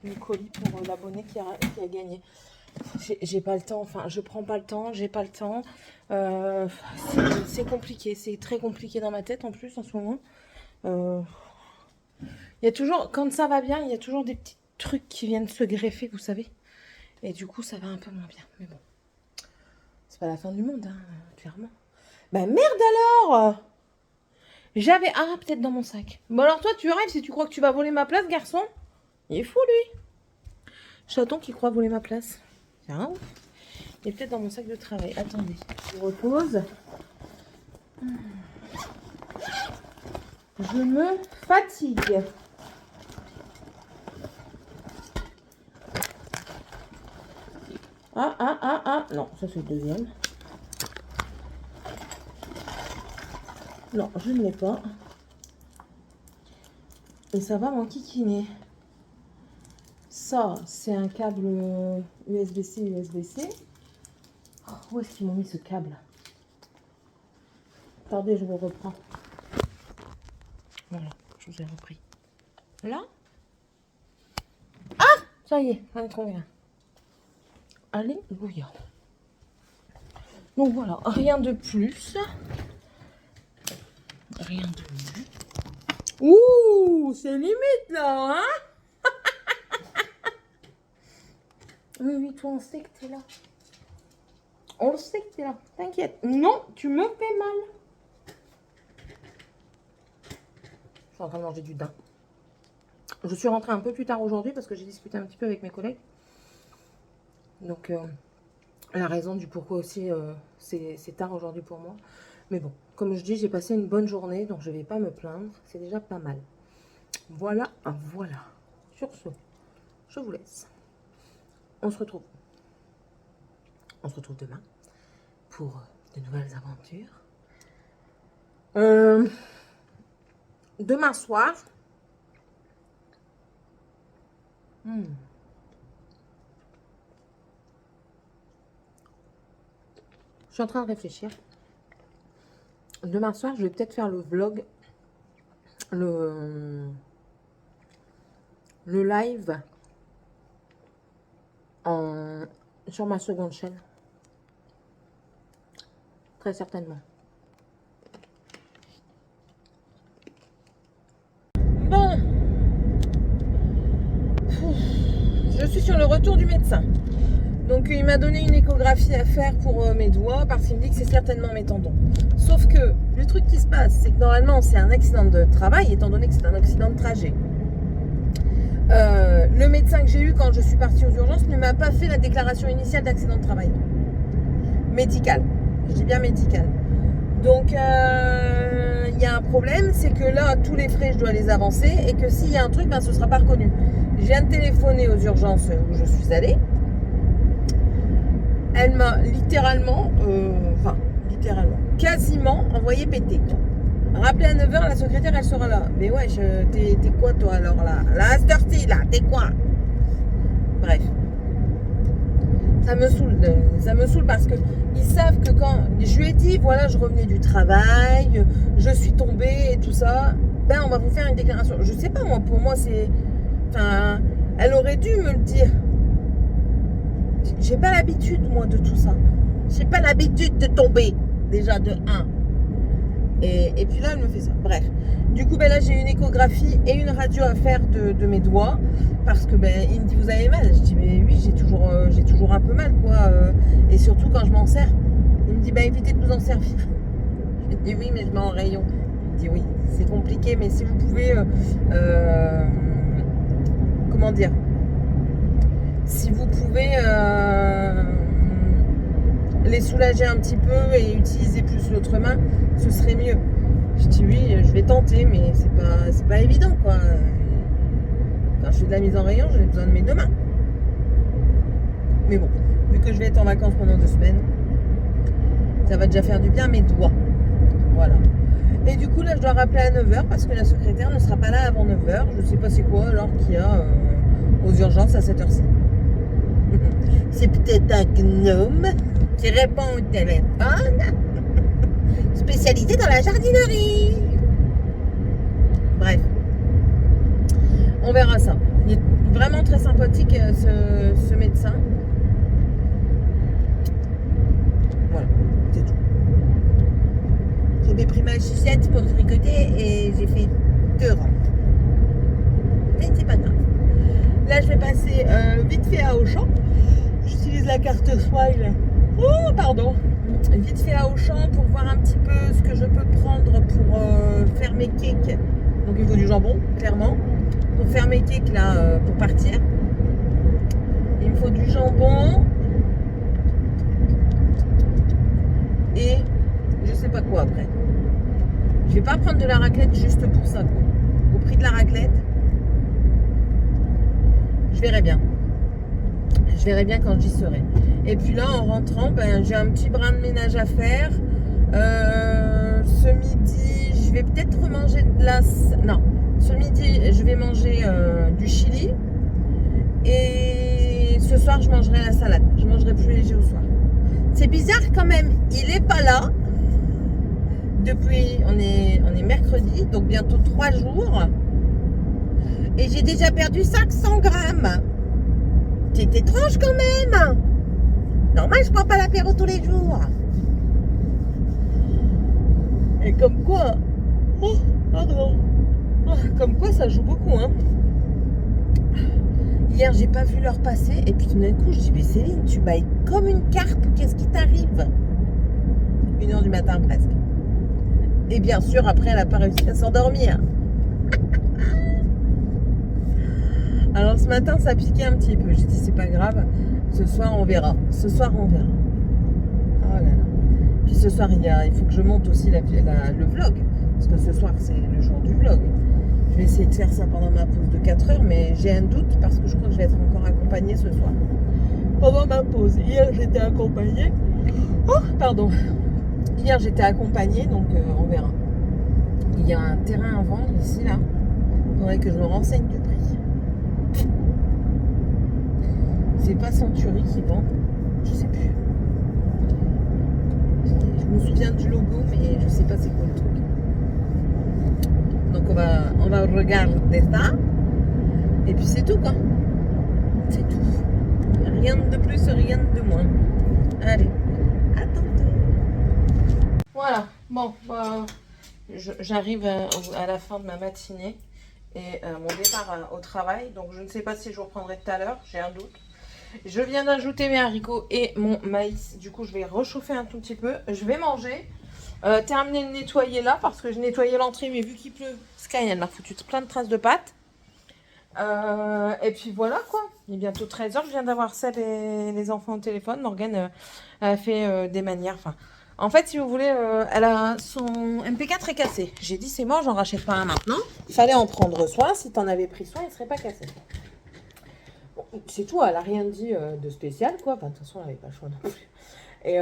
[SPEAKER 2] mon colis pour l'abonné qui a gagné. J'ai pas le temps, enfin je prends pas le temps, j'ai pas le temps. C'est compliqué, c'est très compliqué dans ma tête en plus en ce moment. Il y a toujours, quand ça va bien, il y a toujours des petits trucs qui viennent se greffer, vous savez. Et du coup ça va un peu moins bien, mais bon. C'est pas la fin du monde, hein, clairement. Bah merde alors! J'avais... Ah, peut-être dans mon sac. Bon alors toi tu rêves si tu crois que tu vas voler ma place, garçon. Il est fou lui. Chaton qui croit voler ma place. Tiens, il est peut-être dans mon sac de travail. Attendez, je repose. Je me fatigue. Ah. Non, ça c'est le deuxième. Non, je ne l'ai pas. Et ça va m'enquiquiner. Ça, c'est un câble USB-C, USB-C. Oh, où est-ce qu'ils m'ont mis ce câble? Attendez, je vous reprends. Voilà, je vous ai repris. Là? Ah! Ça y est, on est trop bien. Alléluia. Donc voilà, rien de plus. Rien de mieux. Ouh, c'est limite là, hein? Oui, toi, on sait que t'es là. On le sait que t'es là. T'inquiète. Non, tu me fais mal. Je suis en train de manger du daim. Je suis rentrée un peu plus tard aujourd'hui parce que j'ai discuté un petit peu avec mes collègues. Donc, la raison du pourquoi aussi, c'est tard aujourd'hui pour moi. Mais bon, comme je dis, j'ai passé une bonne journée, donc je ne vais pas me plaindre. C'est déjà pas mal. Voilà. Sur ce, je vous laisse. On se retrouve demain pour de nouvelles aventures. Demain soir, je suis en train de réfléchir. Demain soir, je vais peut-être faire le vlog, le live sur ma seconde chaîne. Très certainement. Bon. Je suis sur le retour du médecin. Donc il m'a donné une échographie à faire pour mes doigts parce qu'il me dit que c'est certainement mes tendons. Sauf que le truc qui se passe, c'est que normalement c'est un accident de travail étant donné que c'est un accident de trajet. Le médecin que j'ai eu quand je suis partie aux urgences ne m'a pas fait la déclaration initiale d'accident de travail. Médical. Je dis bien médical. Donc il y a un problème, c'est que là tous les frais je dois les avancer et que s'il y a un truc, ben, ce ne sera pas reconnu. Je viens de téléphoner aux urgences où je suis allée. Elle m'a littéralement, quasiment envoyé péter. Rappelez à 9h, la secrétaire, elle sera là. Mais ouais, t'es quoi toi alors là? Là, cette heure-ci, là, t'es quoi? Bref. Ça me saoule parce que ils savent que quand je lui ai dit, voilà, je revenais du travail, je suis tombée et tout ça, ben on va vous faire une déclaration. Je sais pas, moi, pour moi, c'est... Enfin, elle aurait dû me le dire. J'ai pas l'habitude, moi, de tout ça. J'ai pas l'habitude de tomber, déjà, de 1. Et puis là, elle me fait ça. Bref. Du coup, ben là, j'ai une échographie et une radio à faire de mes doigts. Parce que, ben, il me dit, vous avez mal? Je dis, mais oui, j'ai toujours un peu mal, quoi. Et surtout, quand je m'en sers, il me dit, ben, évitez de vous en servir. Je dis, oui, mais je mets en rayon. Il me dit, oui, c'est compliqué, mais si vous pouvez... comment dire? Si vous pouvez les soulager un petit peu et utiliser plus l'autre main, ce serait mieux. Je dis oui, je vais tenter, mais c'est pas évident quoi. Quand je fais de la mise en rayon, j'ai besoin de mes deux mains. Mais bon, vu que je vais être en vacances pendant 2 semaines, ça va déjà faire du bien à mes doigts. Voilà. Et du coup, là, je dois rappeler à 9h parce que la secrétaire ne sera pas là avant 9h. Je sais pas c'est quoi l'heure qu'il y a aux urgences à cette heure-ci. C'est peut-être un gnome qui répond au téléphone, spécialisé dans la jardinerie. Bref, on verra ça. Il est vraiment très sympathique ce médecin. Voilà, c'est tout. J'ai pris ma sucette pour tricoter et j'ai fait 2 rangs. Mais c'est pas grave. Là, je vais passer vite fait à Auchan. J'utilise la carte Smile. Oh, pardon. Vite fait à Auchan pour voir un petit peu ce que je peux prendre pour faire mes cakes. Donc, il faut du jambon, clairement. Pour faire mes cakes, là, pour partir. Il me faut du jambon. Et je sais pas quoi après. Je vais pas prendre de la raclette juste pour ça, quoi. Au prix de la raclette, je verrai bien. Je verrai bien quand j'y serai. Et puis là, en rentrant, ben, j'ai un petit brin de ménage à faire. Ce midi, je vais peut-être remanger de la... Non, ce midi, je vais manger du chili. Et ce soir, je mangerai la salade. Je mangerai plus léger au soir. C'est bizarre quand même. Il est pas là. Depuis, on est mercredi, donc bientôt 3 jours. Et j'ai déjà perdu 500 grammes. C'est étrange quand même. Normal, je prends pas l'apéro tous les jours. Et comme quoi... Oh, pardon. Oh, comme quoi, ça joue beaucoup, hein. Hier, j'ai pas vu l'heure passer. Et puis tout d'un coup, je dis, mais Céline, tu bailles comme une carpe. Qu'est-ce qui t'arrive? 1h du matin presque. Et bien sûr, après, elle n'a pas réussi à s'endormir. Alors ce matin, ça piquait un petit peu. J'ai dit, c'est pas grave. Ce soir, on verra. Ce soir, on verra. Oh là là. Puis ce soir, il faut que je monte aussi le vlog. Parce que ce soir, c'est le jour du vlog. Je vais essayer de faire ça pendant ma pause de 4 heures. Mais j'ai un doute parce que je crois que je vais être encore accompagnée ce soir. Pendant ma pause. Hier, j'étais accompagnée. Oh, pardon. Hier, j'étais accompagnée, donc on verra. Il y a un terrain à vendre ici, là. Il faudrait que je me renseigne du prix. C'est pas Century qui vend. Je sais plus. Je me souviens du logo, mais je sais pas c'est quoi le truc. Donc on va regarder ça. Et puis c'est tout, quoi. C'est tout. Rien de plus, rien de moins. Allez, à tantôt. Voilà, bon, j'arrive à la fin de ma matinée et mon départ au travail. Donc je ne sais pas si je vous reprendrai tout à l'heure, j'ai un doute. Je viens d'ajouter mes haricots et mon maïs. Du coup, je vais réchauffer un tout petit peu. Je vais manger. Terminer de nettoyer là parce que j'ai nettoyé l'entrée. Mais vu qu'il pleut, Sky, elle m'a foutu plein de traces de pâtes. Et puis voilà quoi. Il est bientôt 13h. Je viens d'avoir Seb et les enfants au téléphone. Morgane a fait des manières. Enfin, en fait, si vous voulez, elle a son MP4 est cassé. J'ai dit c'est mort, j'en rachète pas un maintenant. Il fallait en prendre soin. Si t'en avais pris soin, il serait pas cassé. Bon, c'est tout, elle a rien dit de spécial, quoi. Enfin, de toute façon, elle n'avait pas le choix non plus. Et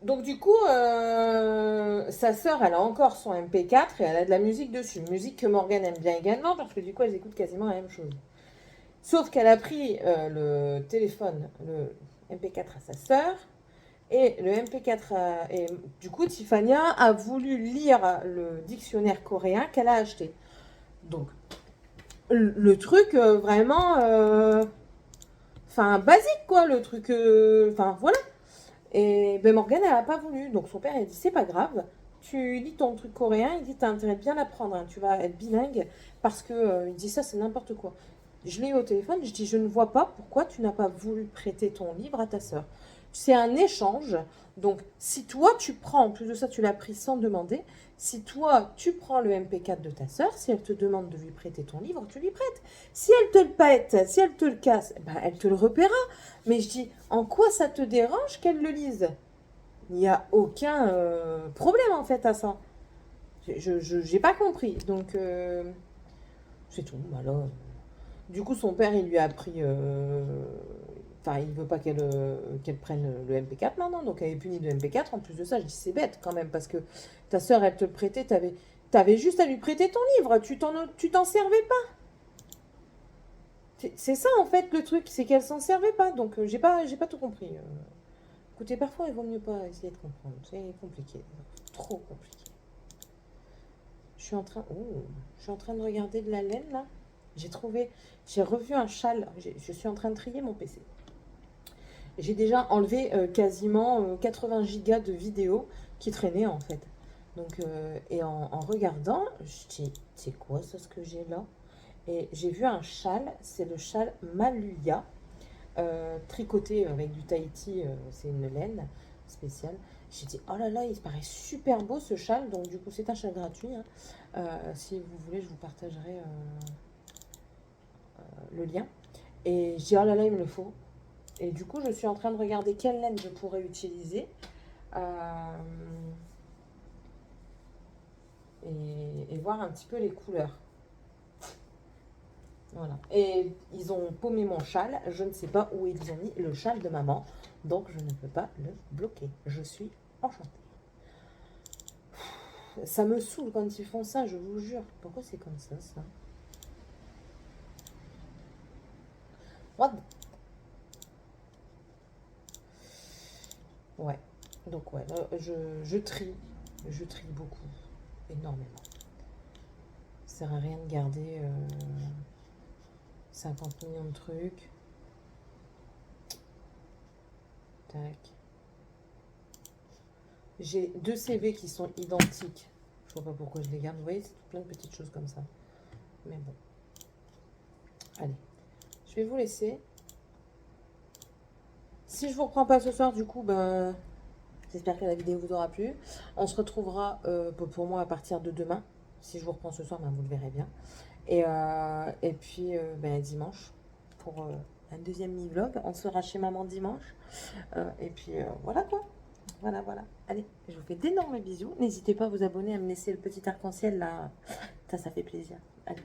[SPEAKER 2] donc, du coup, sa sœur, elle a encore son MP4 et elle a de la musique dessus. Musique que Morgane aime bien également, parce que du coup, elles écoutent quasiment la même chose. Sauf qu'elle a pris le téléphone, le MP4 à sa sœur, et le MP4 et du coup, Tiffania a voulu lire le dictionnaire coréen qu'elle a acheté. Donc, le truc vraiment enfin basique quoi, le truc enfin voilà. Et ben Morgane elle a pas voulu, donc son père il a dit c'est pas grave, tu lis ton truc coréen, il dit t'as intérêt de bien l'apprendre, hein. Tu vas être bilingue parce que il dit ça c'est n'importe quoi. Je l'ai eu au téléphone, je dis je ne vois pas pourquoi tu n'as pas voulu prêter ton livre à ta sœur. C'est un échange, donc si toi tu prends, en plus de ça tu l'as pris sans demander, si toi tu prends le MP4 de ta sœur, si elle te demande de lui prêter ton livre, tu lui prêtes. Si elle te le pète, si elle te le casse, ben elle te le repaiera. Mais je dis, en quoi ça te dérange qu'elle le lise? Il n'y a aucun problème en fait à ça. J'ai pas compris. Donc, c'est tout. Bah là, du coup, son père, il lui a appris. Enfin, il veut pas qu'elle prenne le MP4 maintenant. Donc, elle est punie de MP4. En plus de ça, je dis c'est bête quand même. Parce que ta soeur, elle te le prêtait. T'avais juste à lui prêter ton livre. Tu t'en servais pas. C'est ça en fait le truc. C'est qu'elle s'en servait pas. Donc, j'ai pas tout compris. Écoutez, parfois, il vaut mieux pas essayer de comprendre. C'est compliqué. Trop compliqué. Je suis en train de regarder de la laine là. J'ai revu un châle. Je suis en train de trier mon PC. J'ai déjà enlevé quasiment 80 gigas de vidéos qui traînaient en fait. Donc, et en regardant, je dis, c'est quoi ça ce que j'ai là? Et j'ai vu un châle, c'est le châle Maluya, tricoté avec du Tahiti, c'est une laine spéciale. J'ai dit, oh là là, il paraît super beau ce châle. Donc du coup, c'est un châle gratuit. Hein. Si vous voulez, je vous partagerai le lien. Et j'ai dit, oh là là, il me le faut. Et du coup, je suis en train de regarder quelle laine je pourrais utiliser. Et voir un petit peu les couleurs. Voilà. Et ils ont paumé mon châle. Je ne sais pas où ils ont mis le châle de maman. Donc, je ne peux pas le bloquer. Je suis enchantée. Ça me saoule quand ils font ça, je vous jure. Pourquoi c'est comme ça? What? Ouais. Donc, ouais, je trie. Je trie beaucoup. Énormément. Ça sert à rien de garder 50 millions de trucs. Tac. J'ai 2 CV qui sont identiques. Je vois pas pourquoi je les garde. Vous voyez, c'est plein de petites choses comme ça. Mais bon. Allez. Je vais vous laisser. Si je vous reprends pas ce soir, du coup, ben, j'espère que la vidéo vous aura plu. On se retrouvera pour moi à partir de demain. Si je vous reprends ce soir, ben, vous le verrez bien. Et puis, ben, dimanche, pour un deuxième mini-vlog. On sera chez maman dimanche. Et puis, voilà quoi. Voilà. Allez, je vous fais d'énormes bisous. N'hésitez pas à vous abonner, à me laisser le petit arc-en-ciel là. Ça fait plaisir. Allez.